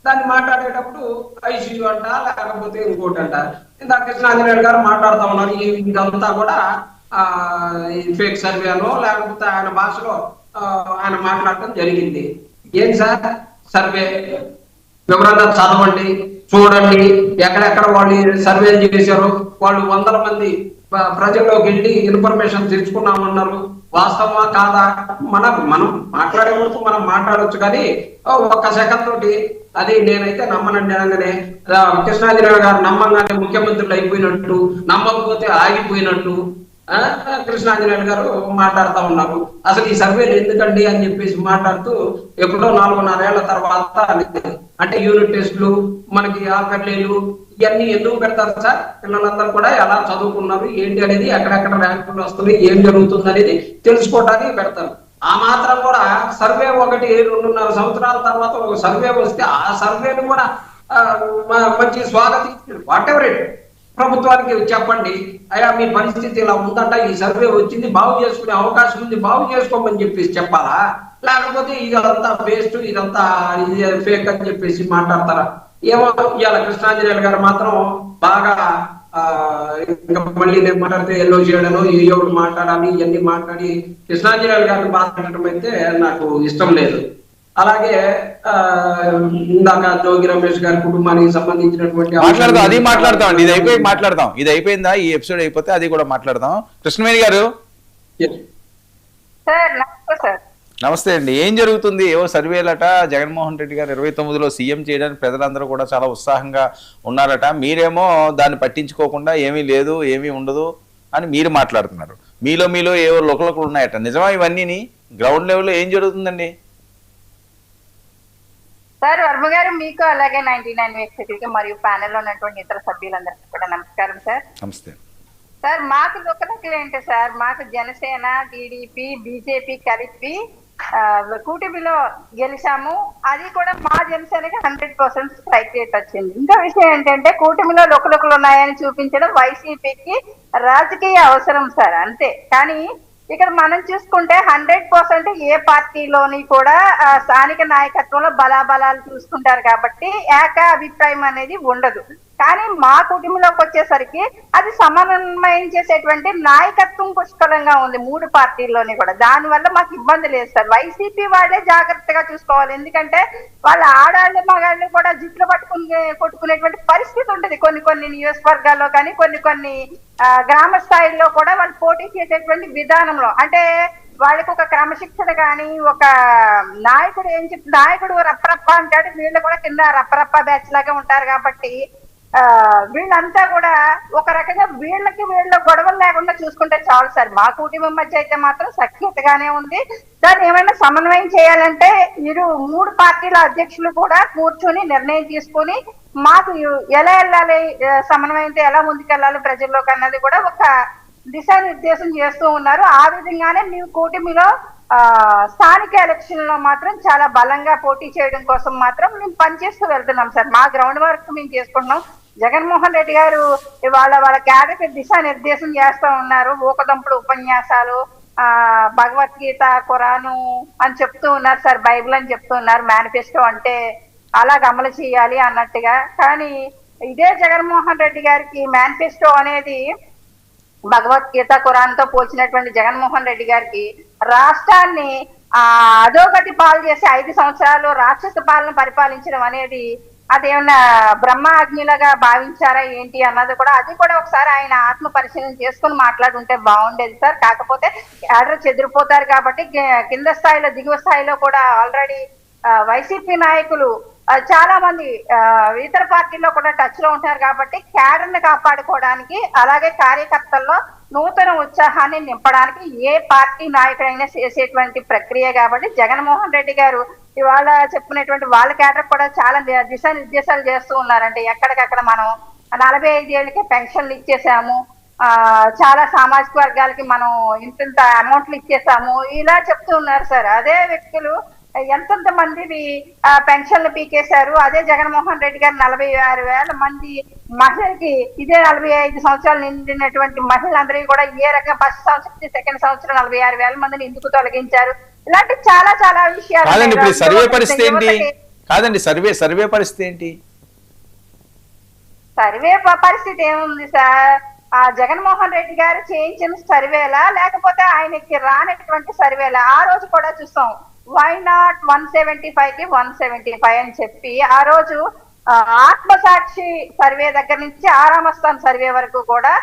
దాన్ని మాట్లాడేటప్పుడు ఐసీయూ అంట, లేకపోతే ఇంకోటి అంట. ఇందాక కృష్ణాంజనేయులు గారు మాట్లాడుతూ ఉన్నారు, ఇదంతా కూడా ఫేక్ సర్వేలో లేకపోతే ఆయన భాషలో ఆయన మాట్లాడటం జరిగింది. ఏం సార్ సర్వే? వివరంగా చదవండి, చూడండి. ఎక్కడెక్కడ వాళ్ళు సర్వేలు చేశారు, వాళ్ళు 100 మంది ప్రజల్లోకి వెళ్ళి ఇన్ఫర్మేషన్ తెచ్చుకున్నామన్నారు. వాస్తవమా కాదా? మనం మాట్లాడే వరకు మనం మాట్లాడవచ్చు. కానీ ఒక్క సెకండ్ తోటి అది నేనైతే నమ్మనండి అనగానే కృష్ణాంజనేయులు గారు నమ్మంగానే ముఖ్యమంత్రులు అయిపోయినట్టు, నమ్మకపోతే ఆగిపోయినట్టు కృష్ణాంజనేయులు గారు మాట్లాడుతూ ఉన్నారు. అసలు ఈ సర్వేలు ఎందుకండి అని చెప్పేసి మాట్లాడుతూ ఎప్పుడో 4.5 ఏళ్ల తర్వాత అంటే యూనిట్ టెస్టులు, మనకి ఆల్కర్లీలు ఇవన్నీ ఎందుకు పెడతారు సార్? పిల్లలందరూ కూడా ఎలా చదువుకున్నారు ఏంటి అనేది, ఎక్కడెక్కడ ర్యాంకులు వస్తున్నాయి, ఏం జరుగుతుంది అనేది తెలుసుకోవడానికి పెడతారు. ఆ మాత్రం కూడా సర్వే 1-2.5 సంవత్సరాల తర్వాత ఒక సర్వే వస్తే ఆ సర్వేను కూడా మంచి స్వాగతించారు. వాట్ ఎవర్ ఇట్, ప్రభుత్వానికి చెప్పండి, అయ్యా మీ పరిస్థితి ఇలా ఉందంట, ఈ సర్వే వచ్చింది, బాగు చేసుకునే అవకాశం ఉంది, బాగు చేసుకోమని చెప్పేసి చెప్పాలా? లేకపోతే ఇదంతా వేస్ట్, ఇదంతా ఫేక్ అని చెప్పేసి మాట్లాడతారా? ఏమో ఇవాళ కృష్ణాంజనేయులు గారు మాత్రం బాగా ఇంకా మళ్ళీ నేను మాట్లాడితే ఎల్లో చేయడను, ఎవరు మాట్లాడాలి ఇవన్నీ మాట్లాడి కృష్ణాంజనేయులు గారిని మాట్లాడటం అయితే నాకు ఇష్టం లేదు. అలాగే ఇందాక జోగి రమేష్ గారి కుటుంబానికి సంబంధించినటువంటి మాట్లాడతాం ఇది అయిపోయిందా? ఈ ఎపిసోడ్ అయిపోతే అది కూడా మాట్లాడదాం. కృష్ణవేణి గారు నమస్తే అండి. ఏం జరుగుతుంది? ఏవో సర్వేలట, జగన్మోహన్ రెడ్డి గారు 29లో సీఎం చేయడానికి ప్రజలందరూ కూడా చాలా ఉత్సాహంగా ఉన్నారట. మీరేమో దాన్ని పట్టించుకోకుండా ఏమీ లేదు, ఏమీ ఉండదు అని మీరు మాట్లాడుతున్నారు. మీలో ఏవో లోకలు ఉన్నాయట. నిజమా ఇవన్నీ? గ్రౌండ్ లెవెల్లో ఏం జరుగుతుందండి? సార్ వర్మ గారు, మీకు అలాగే 99 వీక్షకులకి మరియు ప్యానెల్ లో ఉన్నటువంటి ఇతర సభ్యులందరికీ కూడా నమస్కారం సార్. నమస్తే సార్. మాకు లుకలకులు ఏంటి సార్? మాకు జనసేన, టీడీపీ, బీజేపీ కలిపి కూటమిలో గెలిచాము. అది కూడా మా జనసేనకి 100% స్ట్రైక్ రేట్ వచ్చింది. ఇంకా విషయం ఏంటంటే కూటమిలో లుకలుకలు ఉన్నాయని చూపించడం వైసీపీకి రాజకీయ అవసరం సార్, అంతే. కానీ ఇక్కడ మనం చూసుకుంటే 100% ఏ పార్టీలోని కూడా స్థానిక నాయకత్వంలో బలాబలాలు చూసుకుంటారు కాబట్టి ఏక అభిప్రాయం అనేది ఉండదు. కానీ మా కుటుంబంలోకి వచ్చేసరికి అది సమన్వయం చేసేటువంటి నాయకత్వం పుష్కలంగా ఉంది 3 పార్టీల్లోని కూడా. దానివల్ల మాకు ఇబ్బంది లేదు సార్. వైసీపీ వాళ్ళే జాగ్రత్తగా చూసుకోవాలి. ఎందుకంటే వాళ్ళ ఆడాళ్ళు మగాళ్ళు కూడా జుట్లు కొట్టుకునేటువంటి పరిస్థితి ఉంటుంది కొన్ని నియోజకవర్గాల్లో, కానీ కొన్ని గ్రామ స్థాయిలో కూడా వాళ్ళు పోటీ చేసేటువంటి విధానంలో. అంటే వాళ్ళకి ఒక క్రమశిక్షణ కానీ, ఒక నాయకుడు నాయకుడు రప్పరప్ప అంటాడు, వీళ్ళు కూడా కింద రప్పరప్ప బ్యాచ్ లాగా ఉంటారు. కాబట్టి వీళ్ళంతా కూడా ఒక రకంగా వీళ్ళ గొడవలు లేకుండా చూసుకుంటే చాలు సార్. మా కుటుంబం మధ్య అయితే మాత్రం సఖ్యతగానే ఉంది. దాన్ని ఏమైనా సమన్వయం చేయాలంటే 3 పార్టీల అధ్యక్షులు కూడా కూర్చొని నిర్ణయం తీసుకుని మాకు ఎలా వెళ్ళాలి, సమన్వయంతో ఎలా ముందుకెళ్ళాలి ప్రజల్లోకి అన్నది కూడా ఒక దిశానిర్దేశం చేస్తూ ఉన్నారు. ఆ విధంగానే మేము కూటమిలో స్థానిక ఎలక్షన్ లో మాత్రం చాలా బలంగా పోటీ చేయడం కోసం మాత్రం మేము పనిచేస్తూ వెళ్తున్నాం సార్. మా గ్రౌండ్ వర్క్ మేము చేసుకుంటున్నాం. జగన్మోహన్ రెడ్డి గారు వాళ్ళ క్యాడర్కి దిశానిర్దేశం చేస్తూ ఉన్నారు. ఊకదంపుడు ఉపన్యాసాలు, భగవద్గీత, ఖురాను అని చెప్తూ ఉన్నారు సార్. బైబిల్ అని చెప్తూ ఉన్నారు. మేనిఫెస్టో అంటే అలాగ అమలు చేయాలి అన్నట్టుగా. కానీ ఇదే జగన్మోహన్ రెడ్డి గారికి మేనిఫెస్టో అనేది భగవద్గీత, ఖురాన్ తో పోల్చినటువంటి జగన్మోహన్ రెడ్డి గారికి రాష్ట్రాన్ని అధోగతి పాలు చేసి 5 సంవత్సరాలు రాక్షస పాలన పరిపాలించడం అనేది అదేమన్నా బ్రహ్మ అగ్నిలాగా భావించారా ఏంటి అన్నది కూడా, అది కూడా ఒకసారి ఆయన ఆత్మ పరిశీలన చేసుకుని మాట్లాడుంటే బాగుండేది సార్. కాకపోతే క్యాడర్ చెదిరిపోతారు కాబట్టి కింద స్థాయిలో దిగువ స్థాయిలో కూడా ఆల్రెడీ వైసీపీ నాయకులు చాలా మంది ఇతర పార్టీల్లో కూడా టచ్ లో ఉంటారు. కాబట్టి క్యాడర్ ని కాపాడుకోవడానికి, అలాగే కార్యకర్తల్లో నూతన ఉత్సాహాన్ని నింపడానికి ఏ పార్టీ నాయకుడైనా చేసేటువంటి ప్రక్రియ. కాబట్టి జగన్మోహన్ రెడ్డి గారు ఇవాళ చెప్పుకునేటువంటి వాళ్ళ క్యాడర్ కూడా చాలా దిశానిర్దేశాలు చేస్తూ ఉన్నారంటే ఎక్కడికక్కడ మనం 45 ఏళ్ళకే పెన్షన్లు ఇచ్చేసాము, చాలా సామాజిక వర్గాలకి మనం ఇంత అమౌంట్లు ఇచ్చేసాము, ఇలా చెప్తూ ఉన్నారు సార్. అదే వ్యక్తులు ఎంతెంత మంది పెన్షన్లు పీకేశారు. అదే జగన్మోహన్ రెడ్డి గారు 46,000 మంది మహిళలకి, ఇదే 45 సంవత్సరాలు నిండినటువంటి మహిళలందరికీ కూడా ఏ రకంగా ఫస్ట్ సంవత్సరం సెకండ్ సంవత్సరం 46,000 మందిని ఎందుకు తొలగించారు, ఇలాంటి చాలా విషయాలు. సర్వే పరిస్థితి ఏంటి? కాదండి, సర్వే పరిస్థితి ఏంటి? సర్వే పరిస్థితి ఏముంది సార్? జగన్మోహన్ రెడ్డి గారు చేయించిన సర్వేలా, లేకపోతే ఆయనకి రానటువంటి సర్వేలా? ఆ రోజు కూడా చూస్తాం, వై నాట్ 175 కి 175 అని చెప్పి ఆ రోజు ఆత్మసాక్షి సర్వే దగ్గర నుంచి ఆరామస్థాన్ సర్వే వరకు కూడా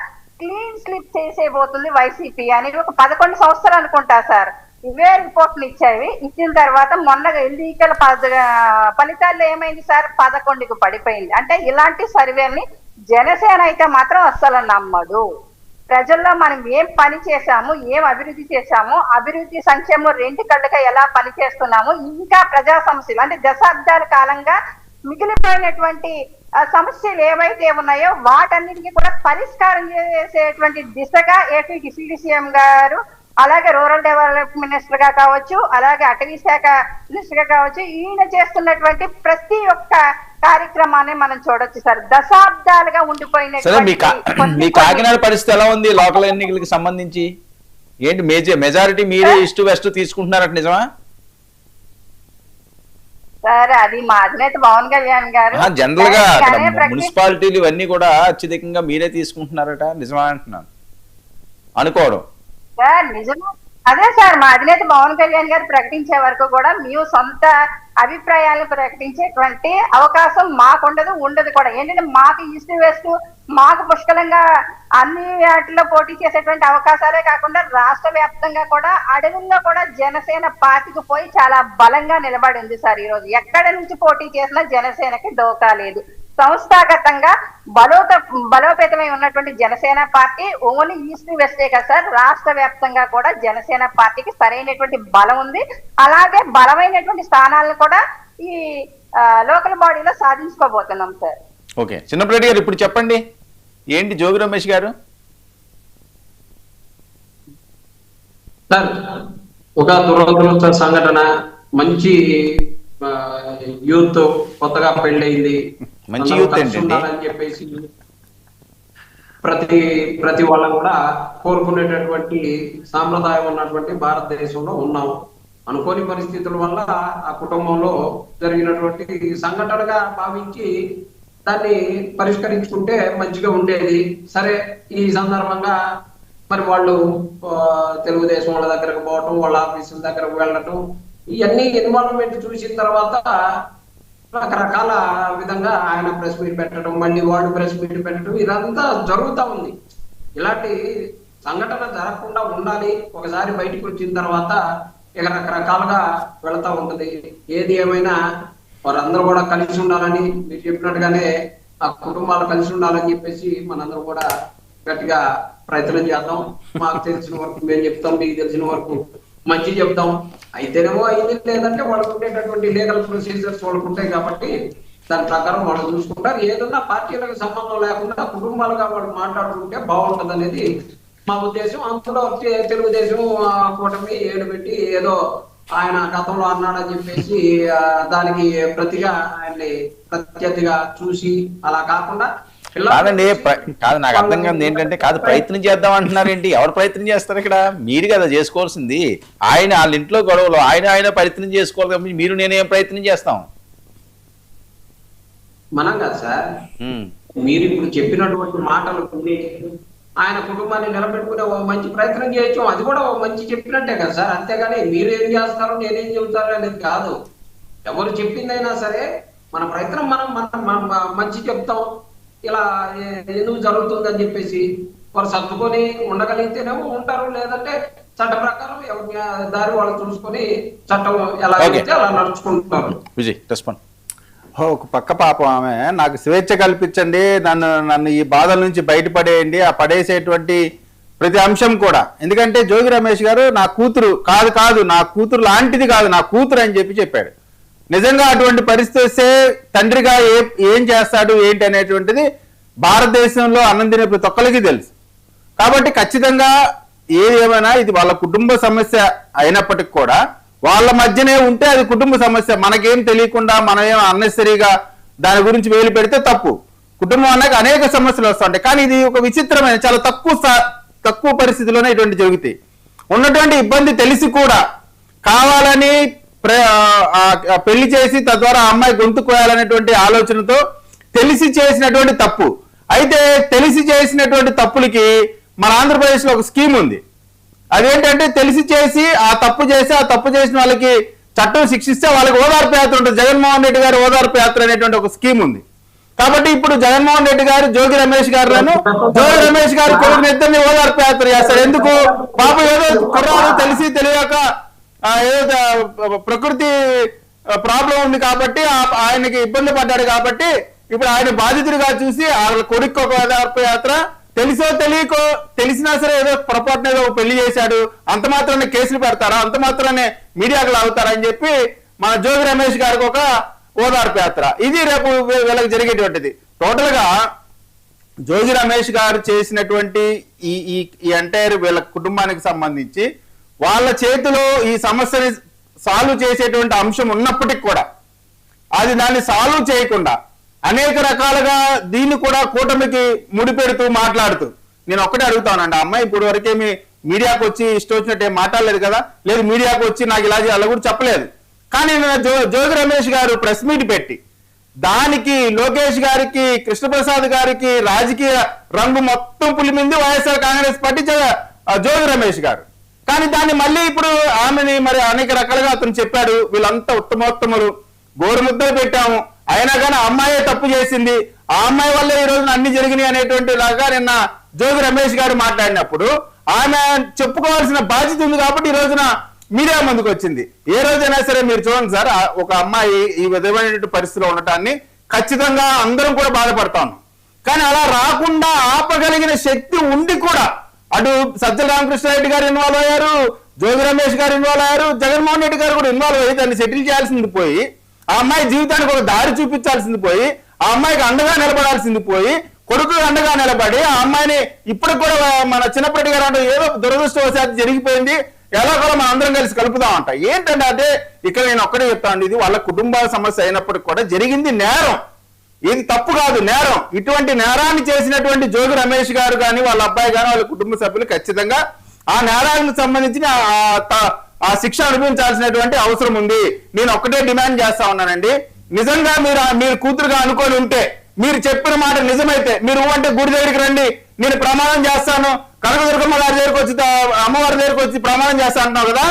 క్లీన్ స్లిప్ చేసేబోతుంది వైసీపీ అనేది ఒక 11 సంవత్సరాలు అనుకుంటా సార్. ఇవే రిపోర్ట్లు ఇచ్చిన తర్వాత మొన్న ఎన్నికల ఫలితాల్లో ఏమైంది సార్? 11కు పడిపోయింది. అంటే ఇలాంటి సర్వేల్ని జనసేన అయితే మాత్రం అస్సలు నమ్మదు. ప్రజల్లో మనం ఏం పని చేశాము, ఏం అభివృద్ధి చేశాము, అభివృద్ధి సంక్షేమం 2 కళ్ళుగా ఎలా పని చేస్తున్నాము, ఇంకా ప్రజా సమస్యలు అంటే దశాబ్దాల కాలంగా మిగిలిపోయినటువంటి సమస్యలు ఏవైతే ఉన్నాయో వాటన్నిటికీ కూడా పరిష్కారం చేసేటువంటి దిశగా ఏపీ డిప్యూటీ సీఎం గారు, అలాగే రూరల్ డెవలప్మెంట్ మినిస్టర్ గా కావచ్చు, అలాగే అటవీ శాఖ మినిస్టర్ గా కావచ్చు, ఈయన చేస్తున్నటువంటి ప్రతి ఒక్క కార్యక్రమాన్ని మనం చూడొచ్చు సార్. దశాబ్దాలుగా ఉండిపోయిన మీ కాకినాడ పరిస్థితి ఎలా ఉంది లోకల్ ఎన్నికలకు సంబంధించి? ఏంటి మెజారిటీ మీరే ఈస్ట్ వెస్ట్ తీసుకుంటున్నారట, నిజమా సార్? అది మా అధినేత పవన్ కళ్యాణ్ గారు జనరల్ గా మున్సిపాలిటీలు ఇవన్నీ కూడా అత్యధికంగా మీరే తీసుకుంటున్నారట, నిజమా అంటున్నాను అనుకోవడం సార్. నిజమే, అదే సార్, మా అధినేత పవన్ కళ్యాణ్ గారు ప్రకటించే వరకు కూడా మేము సొంత అభిప్రాయాలను ప్రకటించేటువంటి అవకాశం మాకుండదు, ఉండదు కూడా. ఏంటంటే మాకు ఈస్ట్ వెస్ట్ మాకు పుష్కలంగా అన్ని వాటిలో పోటీ చేసేటువంటి అవకాశాలే కాకుండా రాష్ట్ర వ్యాప్తంగా కూడా అడవుల్లో కూడా జనసేన పార్టీకి పోయి చాలా బలంగా నిలబడి ఉంది సార్. ఈ రోజు ఎక్కడి నుంచి పోటీ చేసినా జనసేనకి డోకా లేదు. సంస్థాగతంగా బలోపేతమై ఉన్నటువంటి జనసేన పార్టీ ఓన్లీ ఈస్ట్ వెస్టే కదా సార్, రాష్ట్ర వ్యాప్తంగా కూడా జనసేన పార్టీకి సరైనటువంటి బలం ఉంది. అలాగే బలమైనటువంటి స్థానాలను కూడా ఈ లోకల్ బాడీలో సాధించుకోబోతున్నాం సార్. ఓకే, చిన్నప్పరెడ్డి గారు ఇప్పుడు చెప్పండి, ఏంటి జోగి రమేష్ గారు? సార్, ఒక దురదృష్ట సంఘటన, మంచి యూత్ కొత్తగా పెళ్ళయింది, మంచి యూత్ ఏంటండి అని చెప్పేసి ప్రతి వాళ్ళం కూడా కోరుకునేటటువంటి సాంప్రదాయం ఉన్నటువంటి భారతదేశంలో ఉన్నాం. అనుకోని పరిస్థితుల వల్ల ఆ కుటుంబంలో జరిగినటువంటి సంఘటనగా భావించి దాన్ని పరిష్కరించుకుంటే మంచిగా ఉండేది. సరే, ఈ సందర్భంగా మరి వాళ్ళు తెలుగుదేశం వాళ్ళ దగ్గరకు పోవటం, వాళ్ళ ఆఫీసుల దగ్గరకు వెళ్ళటం, ఇవన్నీ ఇన్వాల్వ్మెంట్ చూసిన తర్వాత రకరకాల విధంగా ఆయన ప్రెస్ మీట్ పెట్టడం, మళ్ళీ వాళ్ళు ప్రెస్ మీట్ పెట్టడం, ఇదంతా జరుగుతూ ఉంది. ఇలాంటి సంఘటన జరగకుండా ఉండాలి. ఒకసారి బయటకు వచ్చిన తర్వాత ఇక రకరకాలుగా వెళతా ఉంటది. ఏది ఏమైనా వారందరూ కూడా కలిసి ఉండాలని, మీరు చెప్పినట్టుగానే ఆ కుటుంబాలు కలిసి ఉండాలని చెప్పేసి మనందరూ కూడా గట్టిగా ప్రయత్నం చేద్దాం. మాకు తెలిసిన వరకు మేము చెప్తాం, మీకు తెలిసిన వరకు మంచి చెప్తాం. అయితేనేమో అయింది, లేదంటే వాళ్ళకు ఉండేటటువంటి లీగల్ ప్రొసీజర్స్ వాళ్ళకు ఉంటాయి కాబట్టి దాని ప్రకారం వాళ్ళు చూసుకుంటారు. ఏదన్నా పార్టీలకు సంబంధం లేకుండా కుటుంబాలుగా వాళ్ళు మాట్లాడుకుంటే బాగుంటది అనేది మా ఉద్దేశం. అందులో తెలుగుదేశం కూటమి ఏడుపెట్టి ఏదో ఆయన గతంలో అన్నాడని చెప్పేసి దానికి ప్రతిగా ఆయన్ని ప్రత్యర్థిగా చూసి అలా కాకుండా కాదండి, కాదు నాకు అర్థం కాదు ఏంటంటే, కాదు ప్రయత్నం చేద్దాం అంటున్నారు ఏంటి? ఎవరు ప్రయత్నం చేస్తారు ఇక్కడ? మీరు కదా చేసుకోవాల్సింది. ఆయన వాళ్ళ ఇంట్లో గొడవలు ఆయన ప్రయత్నం చేసుకోవాలి కాబట్టి మీరు నేనేం ప్రయత్నం చేస్తాం? మనం కదా సార్, మీరు ఇప్పుడు చెప్పినటువంటి మాటలు ఆయన కుటుంబాన్ని నిలబెట్టుకునే ఓ మంచి ప్రయత్నం చేయొచ్చు. అది కూడా ఓ మంచి చెప్పినట్టే కదా సార్. అంతేగాని మీరు ఏం చేస్తారు, నేనేం చెబుతారు అనేది కాదు. ఎవరు చెప్పిందైనా సరే మన ప్రయత్నం మనం మంచి చెప్తాం. ఇలా ఎందుకు జరుగుతుంది అని చెప్పేసి వారు సర్దుకొని ఉండగలిగితేనేమో ఉంటారు, లేదంటే చట్ట ప్రకారం ఎవరి దారి వాళ్ళు చూసుకొని చట్టం ఎలా అయితే అలా నడుచుకుంటారు. విజయ్ రెస్పాండ్. ఒక పక్క పాపం ఆమె నాకు స్వేచ్ఛ కల్పించండి, నన్ను ఈ బాధల నుంచి బయటపడేయండి, ఆ పడేసేటువంటి ప్రతి అంశం కూడా. ఎందుకంటే జోగి రమేష్ గారు నా కూతురు కాదు, నా కూతురు లాంటిది కాదు, నా కూతురు అని చెప్పాడు. నిజంగా అటువంటి పరిస్థితి వస్తే తండ్రిగా ఏం చేస్తాడు ఏంటి అనేటువంటిది భారతదేశంలో అన్నం తినే ప్రతి ఒక్కరికి తెలుసు. కాబట్టి ఖచ్చితంగా ఏదేమైనా ఇది వాళ్ళ కుటుంబ సమస్య అయినప్పటికి కూడా వాళ్ళ మధ్యనే ఉంటే అది కుటుంబ సమస్య. మనకేం తెలియకుండా మనం ఏం అన్నెసరీగా దాని గురించి వేలు పెడితే తప్పు. కుటుంబం అన్నాక అనేక సమస్యలు వస్తుంటాయి. కానీ ఇది ఒక విచిత్రమైన చాలా తక్కువ పరిస్థితిలోనే ఇటువంటి జరుగుతాయి. ఉన్నటువంటి ఇబ్బంది తెలిసి కూడా కావాలని పెళ్లి చేసి తద్వారా అమ్మాయి గొంతు కోయాలనేటువంటి ఆలోచనతో తెలిసి చేసినటువంటి తప్పు. అయితే తెలిసి చేసినటువంటి తప్పులకి మన ఆంధ్రప్రదేశ్ లో ఒక స్కీమ్ ఉంది. అదేంటంటే తెలిసి చేసి ఆ తప్పు చేసిన వాళ్ళకి చట్టం శిక్షిస్తే వాళ్ళకి ఓదార్పు యాత్ర ఉంటుంది. జగన్మోహన్ రెడ్డి గారి ఓదార్పు యాత్ర అనేటువంటి ఒక స్కీమ్ ఉంది. కాబట్టి ఇప్పుడు జగన్మోహన్ రెడ్డి గారు జోగి రమేష్ గారు కొడుకుని ఇద్దరిని ఓదార్పు యాత్ర చేస్తారు. ఎందుకు? పాప ఏదో కుర్రాడు తెలిసి తెలియక ఏదో ప్రకృతి ప్రాబ్లం ఉంది కాబట్టి ఆయనకి ఇబ్బంది పడ్డాడు కాబట్టి ఇప్పుడు ఆయన బాధితుడిగా చూసి వాళ్ళ కొడుకు ఒక ఓదార్పు యాత్ర, తెలిసో తెలియకో తెలిసినా సరే ఏదో పొరపాటున ఏదో పెళ్లి చేశాడు అంత మాత్రాన్ని కేసులు పెడతారా, అంత మాత్రాన్ని మీడియాకు లాగుతారా అని చెప్పి మన జోగి రమేష్ గారికి ఒక ఓదార్పు యాత్ర. ఇది రేపు వీళ్ళకి జరిగేటువంటిది. టోటల్ గా జోగి రమేష్ గారు చేసినటువంటి ఈ ఎంటైర్ వీళ్ళ కుటుంబానికి సంబంధించి వాళ్ళ చేతిలో ఈ సమస్యని సాల్వ్ చేసేటువంటి అంశం ఉన్నప్పటికీ కూడా అది దాన్ని సాల్వ్ చేయకుండా అనేక రకాలుగా దీన్ని కూడా కూటమికి ముడిపెడుతూ మాట్లాడుతూ, నేను ఒక్కటే అడుగుతానండి, అమ్మాయి ఇప్పుడు వరకేమి మీడియాకు వచ్చి ఇష్టం వచ్చినట్టు ఏం మాట్లాడలేదు కదా, లేదు మీడియాకు వచ్చి నాకు ఇలా చేయాలి కూడా చెప్పలేదు. కానీ జోగి రమేష్ గారు ప్రెస్ మీట్ పెట్టి దానికి లోకేష్ గారికి, కృష్ణప్రసాద్ గారికి రాజకీయ రంగు మొత్తం పులిమింది వైఎస్ఆర్ కాంగ్రెస్ పార్టీ జోగి రమేష్ గారు. కానీ దాన్ని మళ్ళీ ఇప్పుడు ఆమెని మరి అనేక రకాలుగా అతను చెప్పాడు, వీళ్ళంతా ఉత్తమోత్తములు, గోరుముద్దలు పెట్టాము, అయినా కానీ అమ్మాయే తప్పు చేసింది, ఆ అమ్మాయి వల్లే ఈ రోజున అన్ని జరిగినాయి అనేటువంటి లాగా నిన్న జోగి రమేష్ గారు మాట్లాడినప్పుడు ఆమె చెప్పుకోవాల్సిన బాధ్యత ఉంది కాబట్టి ఈ రోజున మీడియా ముందుకు వచ్చింది. ఏ రోజైనా సరే మీరు చూడండి సార్, ఒక అమ్మాయి ఈ విధమైనటువంటి పరిస్థితిలో ఉండటాన్ని ఖచ్చితంగా అందరం కూడా బాధపడతాం. కానీ అలా రాకుండా ఆపగలిగిన శక్తి ఉండి కూడా అటు సజ్జల రామకృష్ణారెడ్డి గారు ఇన్వాల్వ్ అయ్యారు, జోగి రమేష్ గారు ఇన్వాల్వ్ అయ్యారు, జగన్మోహన్ రెడ్డి గారు కూడా ఇన్వాల్వ్ అయ్యి దాన్ని సెటిల్ చేయాల్సింది పోయి, ఆ అమ్మాయి జీవితానికి ఒక దారి చూపించాల్సింది పోయి, ఆ అమ్మాయికి అండగా నిలబడాల్సింది పోయి, కొడుకు అండగా నిలబడి ఆ అమ్మాయిని ఇప్పుడు కూడా మన చిన్నప్పటి గారు అంటే ఏదో దురదృష్టవశాత్తు జరిగిపోయింది, ఎలా కూడా మనం అందరం కలిసి కలుపుదామంట. ఏంటంటే అంటే ఇక్కడ నేను ఒక్కడే చెప్తాను, ఇది వాళ్ళ కుటుంబ సమస్య అయినప్పటికీ కూడా జరిగింది నేరం, ఇది తప్పు కాదు, నేరం. ఇటువంటి నేరాన్ని చేసినటువంటి జోగి రమేష్ గారు కానీ వాళ్ళ అబ్బాయి కానీ వాళ్ళ కుటుంబ సభ్యులు ఖచ్చితంగా ఆ నేరాలకు సంబంధించిన ఆ శిక్ష అనుభవించాల్సినటువంటి అవసరం ఉంది. నేను ఒక్కటే డిమాండ్ చేస్తా ఉన్నానండి, నిజంగా మీరు కూతురుగా అనుకొని ఉంటే మీరు చెప్పిన మాట నిజమైతే, మీరు అంటే గుడి దగ్గరికి రండి, నేను ప్రమాణం చేస్తాను, కనకదుర్గమ్మ గారి దగ్గరికి వచ్చి అమ్మవారి దగ్గరికి వచ్చి ప్రమాణం చేస్తా అంటున్నావు కదా,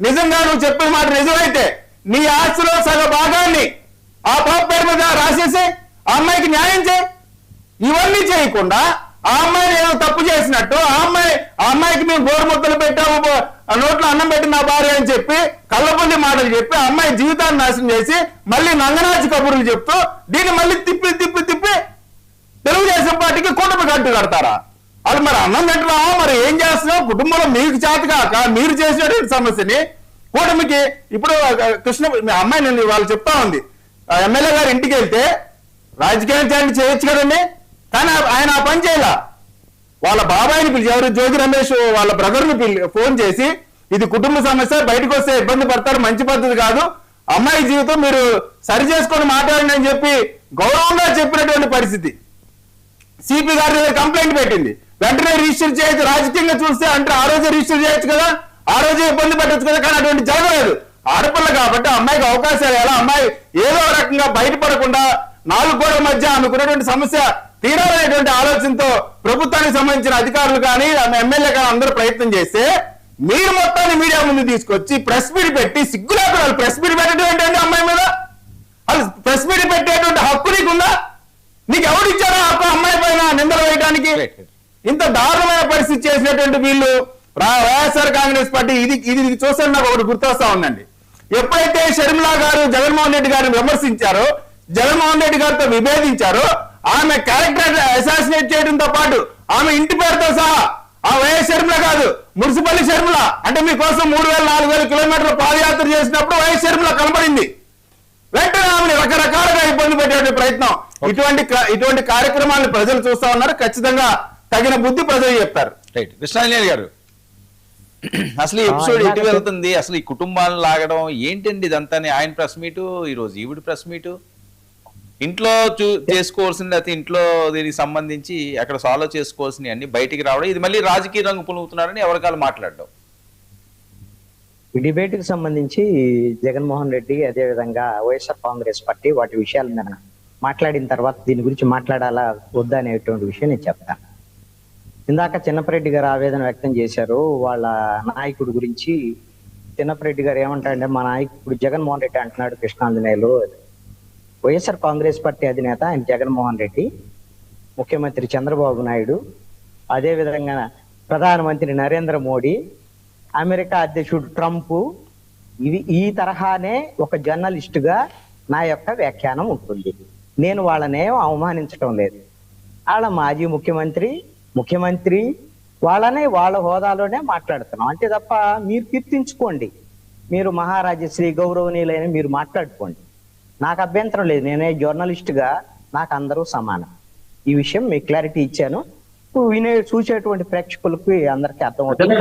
నిజంగా నువ్వు చెప్పిన మాట నిజమైతే నీ ఆస్తిలో సగ భాగాన్ని ఆ పాప పేరు మీద రాసేసి ఆ అమ్మాయికి న్యాయం చేయి. ఇవన్నీ చేయకుండా ఆ అమ్మాయిని ఏదో తప్పు చేసినట్టు ఆ అమ్మాయికి మేము గోరుముద్దలు పెట్టాము, నోట్లో అన్నం పెట్టిన నా భార్య అని చెప్పి కళ్ళపల్లి మాటలు చెప్పి ఆ అమ్మాయి జీవితాన్ని నాశనం చేసి మళ్ళీ నంగనాచి కబుర్లు చెప్తూ దీన్ని మళ్ళీ తిప్పి తిప్పి తిప్పి తెలుగుదేశం పార్టీకి కూటమి కట్టు కడతారా? అది మరి అన్నం పెట్టినామో మరి ఏం చేస్తున్నావు? కుటుంబంలో మీకు చేతకాక మీరు చేసినటువంటి సమస్యని కూటమికి ఇప్పుడు కృష్ణ అమ్మాయి నేను వాళ్ళు చెప్తా ఉంది, ఎమ్మెల్యే గారు ఇంటికి వెళ్తే రాజకీయం చేయొచ్చు కదండి, కానీ ఆయన ఆ పని చేయాల. వాళ్ళ బాబాయిని పిలిచి, ఎవరు జ్యోతి రమేష్ వాళ్ళ బ్రదర్ని ఫోన్ చేసి ఇది కుటుంబ సమస్య, బయటకు వస్తే ఇబ్బంది పడతారు, మంచి పద్ధతి కాదు, అమ్మాయి జీవితం మీరు సరి చేసుకొని మాట్లాడండి అని చెప్పి గౌరవంగా చెప్పినటువంటి పరిస్థితి. సిపి గారి దగ్గర కంప్లైంట్ పెట్టింది, వెంటనే రిజిస్టర్ చేయొచ్చు, రాజకీయంగా చూస్తే అంటే ఆ రోజే రిజిస్టర్ చేయొచ్చు కదా, ఆ రోజే ఇబ్బంది పెట్టచ్చు కదా, కానీ అటువంటి జరగలేదు. ఆడపిల్ల కాబట్టి అమ్మాయికి అవకాశాలు ఎలా, అమ్మాయి ఏదో రకంగా బయటపడకుండా నాలుగు గోడల మధ్య అనుకున్నటువంటి సమస్య తీరాలనేటువంటి ఆలోచనతో ప్రభుత్వానికి సంబంధించిన అధికారులు కానీ ఎమ్మెల్యే కానీ అందరూ ప్రయత్నం చేస్తే మీరు మొత్తాన్ని మీడియా ముందు తీసుకొచ్చి ప్రెస్ మీట్ పెట్టి సిగ్గులేకుండా ప్రెస్ మీట్ పెట్టడం ఏంటంటే అమ్మాయి మీద అది ప్రెస్ మీట్ పెట్టేటువంటి హక్కు నీకుందా? నీకు ఎవరిచ్చారో హక్కు అమ్మాయి పైన నిందలు వేయడానికి? ఇంత దారుణమైన పరిస్థితి చేసినటువంటి వీళ్ళు వైఎస్ఆర్ కాంగ్రెస్ పార్టీ ఇది చూస్తే నాకు ఒకటి గుర్తొస్తా ఉందండి. ఎప్పుడైతే షర్మిలా గారు జగన్మోహన్ రెడ్డి గారిని విమర్శించారో, జగన్మోహన్ రెడ్డి గారితో విభేదించారో, ఆమె క్యారెక్టర్ అసాసినేట్ చేయడంతో పాటు ఆమె ఇంటి పేరుతో సహా ఆ వైఎస్ షర్మిల కాదు మున్సిపల్ షర్మిల అంటే మీకోసం 3,000-4,000 కిలోమీటర్ల పాదయాత్ర చేసినప్పుడు వైఎస్ షర్మిల కనబడింది. వెంటనే ఆమెను రకరకాలుగా ఇబ్బంది పెట్టే ప్రయత్నం. ఇటువంటి కార్యక్రమాలను ప్రజలు చూస్తా ఉన్నారు. ఖచ్చితంగా తగిన బుద్ధి ప్రజలు చెప్తారు. రైట్. కృష్ణాంజనేయులు గారు, అసలు ఈ ఎపిసోడ్ ఎటు వెళ్తుంది? అసలు ఈ కుటుంబాలను లాగడం ఏంటండి ఇదంతా? ఆయన ప్రెస్ మీటు, ఈరోజు ఈవిడ ప్రెస్ మీటు, ఇంట్లో చేసుకోవాల్సింది అయితే ఇంట్లో దీనికి సంబంధించి అక్కడ సాల్వ్ చేసుకోవాల్సినవి అన్ని బయటికి రావడం, ఇది మళ్ళీ రాజకీయ రంగు పులుగుతున్నారని ఎవరికాలు మాట్లాడడం. ఈ డిబేట్ కి సంబంధించి జగన్మోహన్ రెడ్డి అదేవిధంగా వైఎస్ఆర్ కాంగ్రెస్ పార్టీ వాటి విషయాల మీద మాట్లాడిన తర్వాత దీని గురించి మాట్లాడాలా వద్దా అనేటువంటి విషయం నేను చెప్తాను. ఇందాక చిన్నపరెడ్డి గారు ఆవేదన వ్యక్తం చేశారు వాళ్ళ నాయకుడి గురించి. చిన్నపరెడ్డి గారు ఏమంటారంటే మా నాయకుడు జగన్మోహన్ రెడ్డి అంటున్నాడు కృష్ణాంజనేయులు. వైఎస్ఆర్ కాంగ్రెస్ పార్టీ అధినేత ఆయన జగన్మోహన్ రెడ్డి, ముఖ్యమంత్రి చంద్రబాబు నాయుడు, అదేవిధంగా ప్రధానమంత్రి నరేంద్ర మోడీ, అమెరికా అధ్యక్షుడు ట్రంప్, ఈ తరహానే ఒక జర్నలిస్టుగా నా యొక్క వ్యాఖ్యానం ఉంటుంది. నేను వాళ్ళనేం అవమానించడం లేదు. వాళ్ళ మాజీ ముఖ్యమంత్రి వాళ్ళనే వాళ్ళ హోదాలోనే మాట్లాడుతున్నాం అంతే తప్ప మీరు కీర్తించుకోండి, మీరు మహారాజశ్రీ గౌరవనీయులైన మీరు మాట్లాడుకోండి, నాకు అభ్యంతరం లేదు. నేనే జర్నలిస్టుగా నాకు అందరూ సమానం. ఈ విషయం మీకు క్లారిటీ ఇచ్చాను. చూసేటువంటి ప్రేక్షకులకి అందరికీ అర్థమవుతుంది.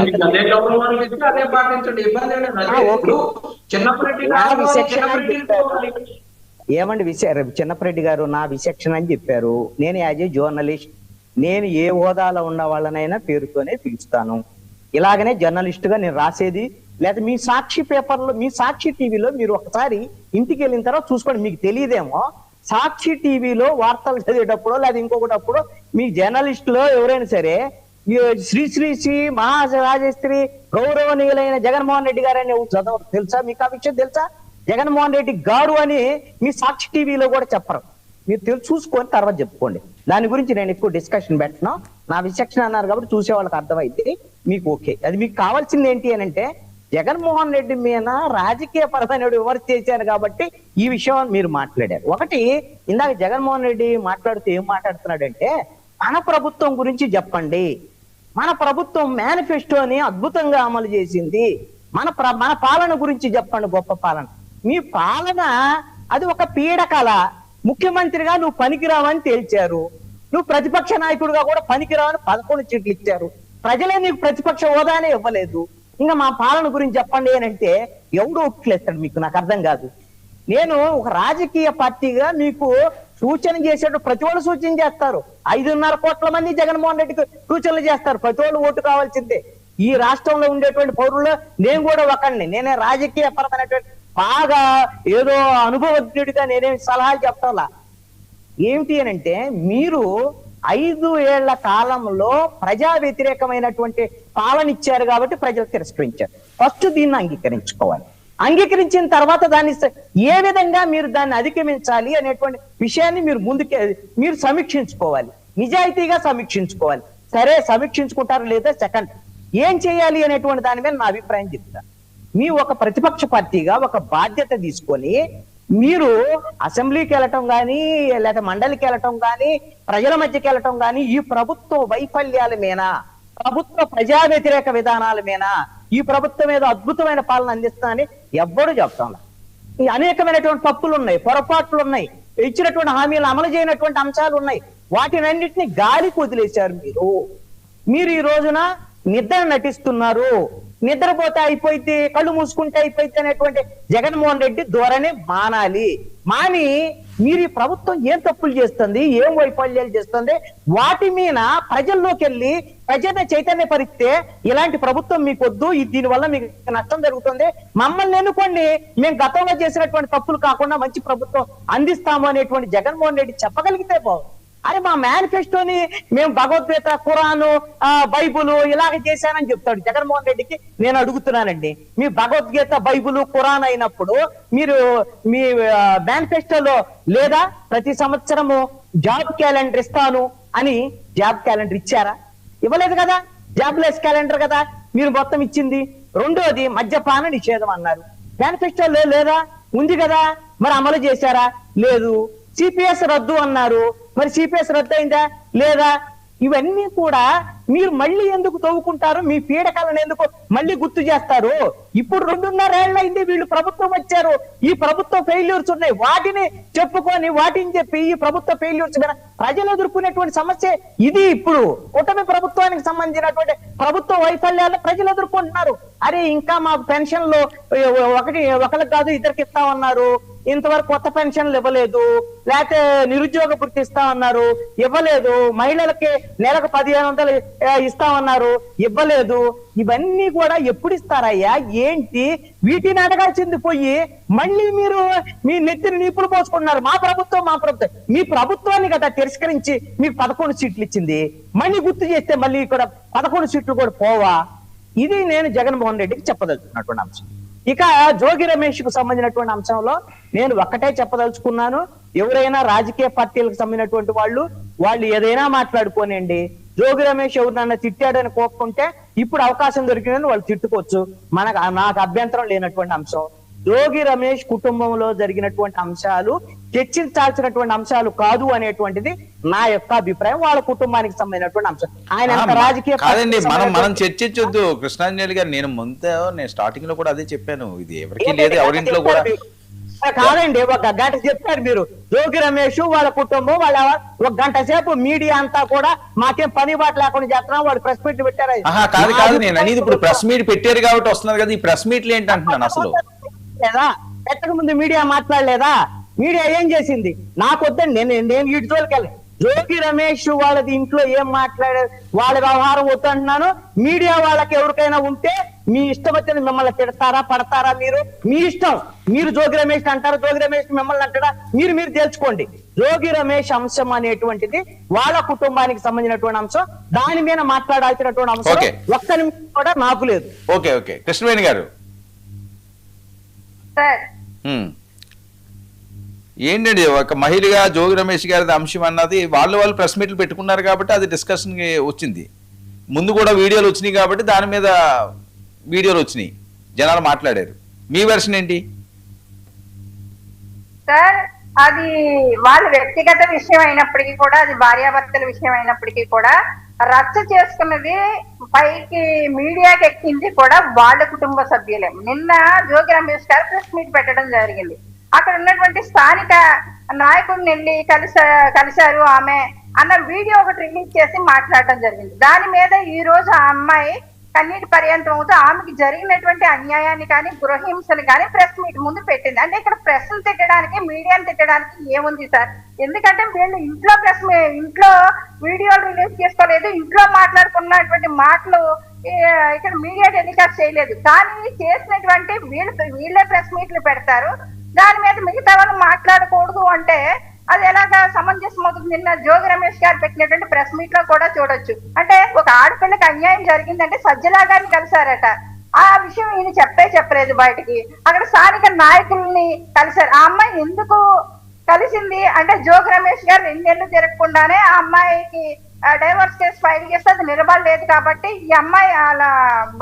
ఏమండి చిన్నపరెడ్డి గారు నా విచక్షణ అని చెప్పారు. నేను యాజ్ ఏ జర్నలిస్ట్ నేను ఏ హోదాలో ఉన్న వాళ్ళనైనా పేరుతోనే పిలుస్తాను. ఇలాగనే జర్నలిస్ట్ గా నేను రాసేది. లేదా మీ సాక్షి పేపర్లో, మీ సాక్షి టీవీలో మీరు ఒకసారి ఇంటికి వెళ్ళిన తర్వాత చూసుకోండి, మీకు తెలియదేమో. సాక్షి టీవీలో వార్తలు చదివేటప్పుడు లేదా ఇంకొకటప్పుడు మీ జర్నలిస్టులో ఎవరైనా సరే శ్రీ మహారాజశ్రీ గౌరవనీయులైన జగన్మోహన్ రెడ్డి గారు అని చదవరు. తెలుసా మీకు ఆ విషయం? తెలుసా? జగన్మోహన్ రెడ్డి గారు అని మీ సాక్షి టీవీలో కూడా చెప్పరు. మీరు చూసుకొని తర్వాత చెప్పుకోండి. దాని గురించి నేను ఎక్కువ డిస్కషన్ పెట్టను. నా విచక్షణ అన్నారు కాబట్టి చూసే వాళ్ళకి అర్థమైంది, మీకు ఓకే. అది మీకు కావాల్సింది ఏంటి అని అంటే జగన్మోహన్ రెడ్డి మీద రాజకీయ పరమైన విమర్శ చేశారు కాబట్టి ఈ విషయం మీరు మాట్లాడారు. ఒకటి, ఇందాక జగన్మోహన్ రెడ్డి మాట్లాడుతూ ఏం మాట్లాడుతున్నాడంటే మన ప్రభుత్వం గురించి చెప్పండి, మన ప్రభుత్వం మేనిఫెస్టోని అద్భుతంగా అమలు చేసింది, మన పాలన గురించి చెప్పండి, గొప్ప పాలన. మీ పాలన అది ఒక పీడకల. ముఖ్యమంత్రిగా నువ్వు పనికిరావని తేల్చారు, నువ్వు ప్రతిపక్ష నాయకుడిగా కూడా పనికిరావని 11 సీట్లు ఇచ్చారు. ప్రజలే నీకు ప్రతిపక్ష హోదానే ఇవ్వలేదు. ఇంకా మా పాలన గురించి చెప్పండి అని అంటే ఎవడు ఒప్పులేస్తాడు మీకు? నాకు అర్థం కాదు. నేను ఒక రాజకీయ పార్టీగా మీకు సూచన చేసేటప్పుడు ప్రతి వాళ్ళు సూచన చేస్తారు. 5.5 కోట్ల మంది జగన్మోహన్ రెడ్డికి సూచనలు చేస్తారు. ప్రతి వాళ్ళు ఓటు కావాల్సిందే. ఈ రాష్ట్రంలో ఉండేటువంటి పౌరుల్లో నేను కూడా ఒకడిని. నేనే రాజకీయ పరమైనటువంటి బాగా ఏదో అనుభవజ్ఞుడిగా నేనేమి సలహాలు చెప్తాలా. ఏమిటి అని అంటే, మీరు 5 ఏళ్ల కాలంలో ప్రజా వ్యతిరేకమైనటువంటి పాలన ఇచ్చారు కాబట్టి ప్రజలు తిరస్కరించారు. ఫస్ట్ దీన్ని అంగీకరించుకోవాలి. అంగీకరించిన తర్వాత దాన్ని ఏ విధంగా మీరు దాన్ని అధిగమించాలి అనేటువంటి విషయాన్ని మీరు సమీక్షించుకోవాలి, నిజాయితీగా సమీక్షించుకోవాలి. సరే, సమీక్షించుకుంటారు లేదా సెకండ్, ఏం చేయాలి అనేటువంటి దాని మీద నా అభిప్రాయం చెప్తాను. మీ ఒక ప్రతిపక్ష పార్టీగా ఒక బాధ్యత తీసుకొని మీరు అసెంబ్లీకి వెళ్ళటం కానీ, లేదా మండలికి వెళ్ళటం కానీ, ప్రజల మధ్యకి వెళ్ళటం కానీ, ఈ ప్రభుత్వ వైఫల్యాల మీద, ప్రభుత్వ ప్రజా వ్యతిరేక విధానాల మీద, ఈ ప్రభుత్వం మీద అద్భుతమైన పాలన అందిస్తుందని ఎవ్వరూ చెప్తాం. ఈ అనేకమైనటువంటి తప్పులు ఉన్నాయి, పొరపాట్లు ఉన్నాయి, ఇచ్చినటువంటి హామీలు అమలు చేయనటువంటి అంశాలు ఉన్నాయి. వాటినన్నింటినీ గాలికి వదిలేశారు మీరు ఈ రోజున నిద్ర నటిస్తున్నారు. నిద్రపోతే అయిపోయింది, కళ్ళు మూసుకుంటే అయిపోయింది అనేటువంటి జగన్మోహన్ రెడ్డి ధోరణి మాని మీరు ఈ ప్రభుత్వం ఏం తప్పులు చేస్తుంది, ఏం వైఫల్యాలు చేస్తుంది, వాటి మీద ప్రజల్లోకి వెళ్ళి ప్రజల్ని చైతన్యపరిస్తే ఇలాంటి ప్రభుత్వం మీకు వద్దు, దీనివల్ల మీకు నష్టం జరుగుతుంది, మమ్మల్ని ఎన్నుకోండి, మేము గతంలో చేసినటువంటి తప్పులు కాకుండా మంచి ప్రభుత్వం అందిస్తాము అనేటువంటి జగన్మోహన్ రెడ్డి చెప్పగలిగితే బాగుంది. అరే, మా మేనిఫెస్టోని మేము భగవద్గీత, ఖురాను, బైబుల్ ఇలాగ చేశానని చెప్తాడు జగన్మోహన్ రెడ్డికి. నేను అడుగుతున్నానండి, మీ భగవద్గీత, బైబుల్, ఖురాన్ అయినప్పుడు మీరు మీ మేనిఫెస్టోలో లేదా ప్రతి సంవత్సరము జాబ్ క్యాలెండర్ ఇస్తాను అని జాబ్ క్యాలెండర్ ఇచ్చారా? ఇవ్వలేదు కదా. జాబ్ లెస్ క్యాలెండర్ కదా మీరు మొత్తం ఇచ్చింది. రెండోది మద్యపాన నిషేధం అన్నారు, మేనిఫెస్టోలో లేదా? ఉంది కదా. మరి అమలు చేశారా? లేదు. సిపిఎస్ రద్దు అన్నారు, మరి సిపిఎస్ రద్దు అయిందా? లేదా. ఇవన్నీ కూడా మీరు మళ్ళీ ఎందుకు తవ్వుకుంటారు? మీ పీడకలను ఎందుకు మళ్ళీ గుర్తు చేస్తారు? ఇప్పుడు 2.5 ఏళ్ళు అయింది వీళ్ళు ప్రభుత్వం వచ్చారు, ఈ ప్రభుత్వ ఫెయిల్యూర్స్ ఉన్నాయి, వాటిని చెప్పుకొని వాటిని చెప్పి ఈ ప్రభుత్వ ఫెయిల్యూర్స్ మీద ప్రజలు ఎదుర్కొనేటువంటి సమస్య ఇది. ఇప్పుడు కూటమి ప్రభుత్వానికి సంబంధించినటువంటి ప్రభుత్వ వైఫల్యాలు ప్రజలు ఎదుర్కొంటున్నారు. అరే, ఇంకా మాకు పెన్షన్లు ఒకరికి కాదు ఇద్దరికి ఇస్తామన్నారు, ఇంతవరకు కొత్త పెన్షన్లు ఇవ్వలేదు, లేకపోతే నిరుద్యోగ భృతి ఇస్తామన్నారు, ఇవ్వలేదు, మహిళలకి నెలకు 1500 ఇస్తామన్నారు, ఇవ్వలేదు. ఇవన్నీ కూడా ఎప్పుడు ఇస్తారయ్యా? ఏంటి? వీటిని అడగాల్సింది పోయి మళ్ళీ మీరు మీ నెత్తిని నిప్పులు పోసుకుంటున్నారు. మా ప్రభుత్వం మీ ప్రభుత్వాన్ని కదా తిరస్కరించి మీకు 11 సీట్లు ఇచ్చింది, మళ్ళీ గుర్తు చేస్తే మళ్ళీ ఇక్కడ 11 సీట్లు కూడా పోవా? ఇది నేను జగన్మోహన్ రెడ్డికి చెప్పదలుచుకున్నటువంటి అంశం. ఇక జోగి రమేష్ కు సంబంధించినటువంటి అంశంలో నేను ఒక్కటే చెప్పదలుచుకున్నాను, ఎవరైనా రాజకీయ పార్టీలకు సంబంధించినటువంటి వాళ్ళు ఏదైనా మాట్లాడుకోనండి. జోగి రమేష్ ఎవరినన్నా తిట్టాడని కోపుకుంటే ఇప్పుడు అవకాశం దొరికిందని వాళ్ళు తిట్టుకోవచ్చు, నాకు అభ్యంతరం లేనటువంటి అంశం. జోగి రమేష్ కుటుంబంలో జరిగినటువంటి అంశాలు చర్చించాల్సినటువంటి అంశాలు కాదు అనేటువంటిది నా యొక్క అభిప్రాయం. వాళ్ళ కుటుంబానికి సంబంధించినటువంటి అంశం. ఆయన రాజకీయ కాదండి, మనం చర్చించొద్దు కృష్ణాంజలి గారు. నేను స్టార్టింగ్ లో కూడా అదే చెప్పాను, ఇది ఎవరికి లేదు, ఎవరింట్లో కూడా కాదండి. ఒక గంట చెప్పారు మీరు, జోగి రమేష్ వాళ్ళ కుటుంబం వాళ్ళ 1 గంట సేపు మీడియా అంతా కూడా మాకేం పని బాట లేకుండా చేస్తున్నాం, వాళ్ళు ప్రెస్ మీట్ పెట్టారు. కాదు, నేను అనేది ఇప్పుడు ప్రెస్ మీట్ పెట్టారు కాబట్టి వస్తున్నారు కదా, ఈ ప్రెస్ మీట్లు ఏంటి అంటున్నాను. అసలు లేదా పెట్టక ముందు మీడియా మాట్లాడలేదా? మీడియా ఏం చేసింది? నాకు వద్దండి, నేను వీటి జోలికెళ్ళి జోగి రమేష్ వాళ్ళది ఇంట్లో ఏం మాట్లాడారు, వాళ్ళ వ్యవహారం వద్దంటున్నాను. మీడియా వాళ్ళకి ఎవరికైనా ఉంటే మీ ఇష్టం వచ్చింది, మిమ్మల్ని తిడతారా పడతారా మీ ఇష్టం. మీరు జోగి రమేష్ అంటారు, జోగి రమేష్ మిమ్మల్ని అంటారా, మీరు తెలుసుకోండి. జోగి రమేష్ అంశం అనేటువంటిది వాళ్ళ కుటుంబానికి సంబంధించినటువంటి అంశం, దాని మీద మాట్లాడాల్సినటువంటి అంశం ఒక్క నిమిషం కూడా నాకు లేదు. ఓకే కృష్ణవేణి గారు, ఏంటండి ఒక మహిళగా జోగి రమేష్ గారి అంశం అన్నది వాళ్ళు ప్రెస్ మీట్లు పెట్టుకున్నారు కాబట్టి అది డిస్కషన్ వచ్చింది. ముందు కూడా వీడియోలు వచ్చినాయి కాబట్టి దాని మీద వీడియోలు వచ్చినాయి, జనాలు మాట్లాడారు. మీ వెర్షన్ ఏంటి సార్? అది వాళ్ళ వ్యక్తిగత విషయం అయినప్పటికీ కూడా, అది భార్యాభర్తల విషయం అయినప్పటికీ కూడా, రచ్చ చేసుకున్నది పైకి మీడియాకి ఎక్కింది కూడా వాళ్ళ కుటుంబ సభ్యులే. నిన్న జోగి రమేష్ గారు ప్రెస్ మీట్ పెట్టడం జరిగింది. అక్కడ ఉన్నటువంటి స్థానిక నాయకుడిని వెళ్ళి కలిశారు ఆమె అన్న వీడియో ఒకటి రిలీజ్ చేసి మాట్లాడడం జరిగింది. దాని మీద ఈ రోజు ఆ అమ్మాయి కన్నీటి పర్యంతం అవుతూ ఆమెకి జరిగినటువంటి అన్యాయాన్ని కానీ, గృహహింసని కానీ ప్రెస్ మీట్ ముందు పెట్టింది. అంటే ఇక్కడ ప్రెస్ తిట్టడానికి, మీడియాని తిట్టడానికి ఏముంది సార్? ఎందుకంటే వీళ్ళు ఇంట్లో వీడియోలు రిలీజ్ చేసుకోలేదు, ఇంట్లో మాట్లాడుకున్నటువంటి మాటలు ఇక్కడ మీడియా టెలికాస్ట్ చేయలేదు. కానీ చేసినటువంటి వీళ్ళే ప్రెస్ మీట్లు పెడతారు, దాని మీద మిగతా వాళ్ళు మాట్లాడకూడదు అంటే అది ఎలాగా సమంజసం అవుతుంది? నిన్న జోగి రమేష్ గారు పెట్టినటువంటి ప్రెస్ మీట్ లో కూడా చూడొచ్చు. అంటే ఒక ఆడపిల్లకి అన్యాయం జరిగిందంటే సజ్జలా గారిని కలిశారట. ఆ విషయం ఈయన చెప్పలేదు బయటికి. అక్కడ స్థానిక నాయకుల్ని కలిశారు. ఆ అమ్మాయి ఎందుకు కలిసింది అంటే జోగి రమేష్ గారు 2 నెలలు జరగకుండానే ఆ అమ్మాయికి డైవర్స్ కేసు ఫైల్ చేస్తే అది నిలబడలేదు కాబట్టి ఈ అమ్మాయి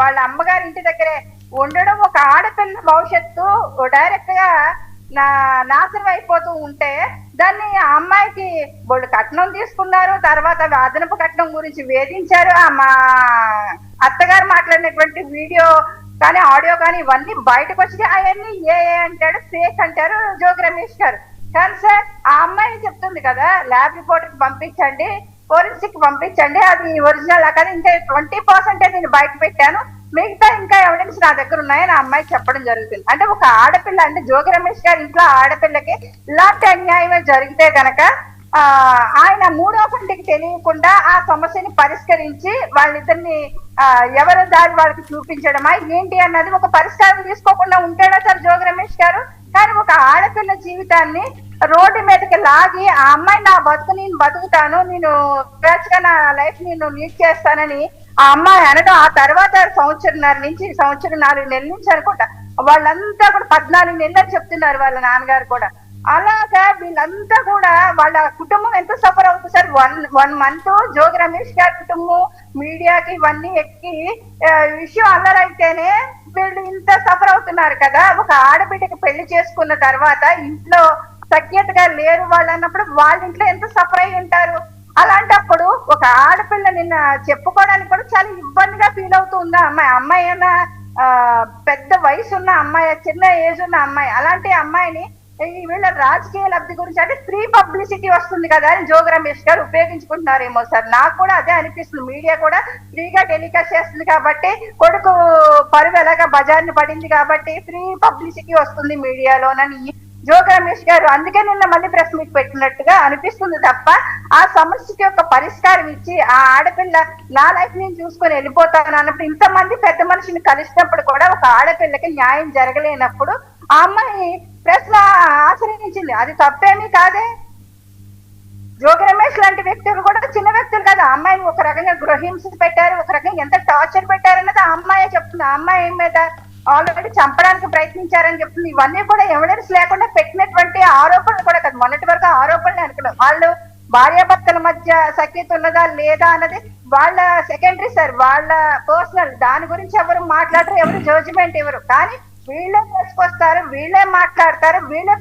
వాళ్ళ అమ్మగారి ఇంటి దగ్గరే ఉండడం, ఒక ఆడపిల్ల భవిష్యత్తు డైరెక్ట్ గా నాశనం అయిపోతూ ఉంటే దాన్ని ఆ అమ్మాయికి వాళ్ళు కట్నం తీసుకున్నారు. తర్వాత అదనపు కట్నం గురించి వేధించారు. మా అత్తగారు మాట్లాడినటువంటి వీడియో కానీ ఆడియో కానీ ఇవన్నీ బయటకు వచ్చి అవన్నీ ఏ అంటాడు, ఫేక్ అంటారు జోగి రమేష్ గారు. కానీ సార్ ఆ అమ్మాయి చెప్తుంది కదా, ల్యాబ్ రిపోర్ట్ కి పంపించండి, ఫోరెన్సిక్ పంపించండి, అది ఒరిజినల్ కానీ ఇంకా 20% నేను బయట పెట్టాను, మిగతా ఇంకా ఎవిడెన్స్ నా దగ్గర ఉన్నాయని ఆ అమ్మాయి చెప్పడం జరుగుతుంది. అంటే ఒక ఆడపిల్ల, అంటే జోగి రమేష్ గారి ఇంట్లో ఆడపిల్లకి ఇలాంటి అన్యాయమే జరిగితే గనక ఆయన 3వ కంటికి తెలియకుండా ఆ సమస్యని పరిష్కరించి వాళ్ళిద్దరిని ఎవరి దారి వాళ్ళకి చూపించడమా ఏంటి అన్నది ఒక పరిష్కారం తీసుకోకుండా ఉంటాడా సార్ జోగి రమేష్ గారు? కానీ ఒక ఆడపిల్ల జీవితాన్ని రోడ్డు మీదకి లాగి ఆ అమ్మాయి నా బతుకు నేను బతుకుతాను, నేను గా నా లైఫ్ నేను లీడ్ చేస్తానని ఆ అమ్మాయి అనడం, ఆ తర్వాత సంవత్సరం 4 నెలల నుంచి అనుకుంటా వాళ్ళంతా కూడా 14 నెలలు చెప్తున్నారు వాళ్ళ నాన్నగారు కూడా. అలాగా వీళ్ళంతా కూడా వాళ్ళ కుటుంబం ఎంత సఫర్ అవుతుంది సార్. 1 month జోగి రమేష్ గారి కుటుంబం మీడియాకి ఇవన్నీ ఎక్కి విషయం అల్లరైతేనే వీళ్ళు ఇంత సఫర్ అవుతున్నారు కదా. ఒక ఆడబిడ్డకి పెళ్లి చేసుకున్న తర్వాత ఇంట్లో సఖ్యతగా లేరు వాళ్ళు అన్నప్పుడు వాళ్ళ ఇంట్లో ఎంత సఫర్ అయి ఉంటారు. అలాంటప్పుడు ఒక ఆడపిల్ల నిన్న చెప్పుకోవడానికి కూడా చాలా ఇబ్బందిగా ఫీల్ అవుతూ ఉందా అమ్మాయి అన్న పెద్ద వయసు ఉన్న అమ్మాయి, చిన్న ఏజ్ ఉన్న అమ్మాయి, అలాంటి అమ్మాయిని వీళ్ళ రాజకీయ లబ్ధి గురించి అంటే ఫ్రీ పబ్లిసిటీ వస్తుంది కదా అని జోగి రమేష్ గారు ఉపయోగించుకుంటున్నారేమో సార్. నాకు కూడా అదే అనిపిస్తుంది. మీడియా కూడా ఫ్రీగా టెలికాస్ట్ చేస్తుంది కాబట్టి, కొడుకు పరువు ఎలాగా బజార్ని పడింది కాబట్టి ఫ్రీ పబ్లిసిటీ వస్తుంది మీడియాలోనని జోగి రమేష్ గారు అందుకే నిన్న మళ్ళీ ప్రెస్ మీట్ పెట్టినట్టుగా అనిపిస్తుంది తప్ప ఆ సమస్యకి ఒక పరిష్కారం ఇచ్చి ఆ ఆడపిల్ల నా లైఫ్ నేను చూసుకొని వెళ్ళిపోతాను అన్నప్పుడు, ఇంతమంది పెద్ద మనిషిని కలిసినప్పుడు కూడా ఒక ఆడపిల్లకి న్యాయం జరగలేనప్పుడు ఆ అమ్మాయి ప్రెస్ ఆశ్రయించింది. అది తప్పేమీ కాదే. జోగి రమేష్ లాంటి వ్యక్తులు కూడా చిన్న వ్యక్తులు కదా, అమ్మాయిని ఒక రకంగా గృహహింస పెట్టారు, ఒక రకంగా ఎంత టార్చర్ పెట్టారన్నది ఆ అమ్మాయే చెప్తుంది. ఆ అమ్మాయి మీద ఆల్రెడీ చంపడానికి ప్రయత్నించారని చెప్తుంది. ఇవన్నీ కూడా ఎవిడెన్స్ లేకుండా పెట్టినటువంటి ఆరోపణలు కూడా కదా, మొన్నటి వరకు ఆరోపణలు అనుకున్నాం. వాళ్ళు భార్యాభర్తల మధ్య సఖ్యత ఉన్నదా లేదా అన్నది వాళ్ళ సెకండరీ సార్, వాళ్ళ పర్సనల్. దాని గురించి ఎవరు మాట్లాడరు, ఎవరు జడ్జిమెంట్ ఇవ్వరు. కానీ వీళ్ళే చేసుకొస్తారు, వీళ్ళే మాట్లాడతారు, వీళ్ళే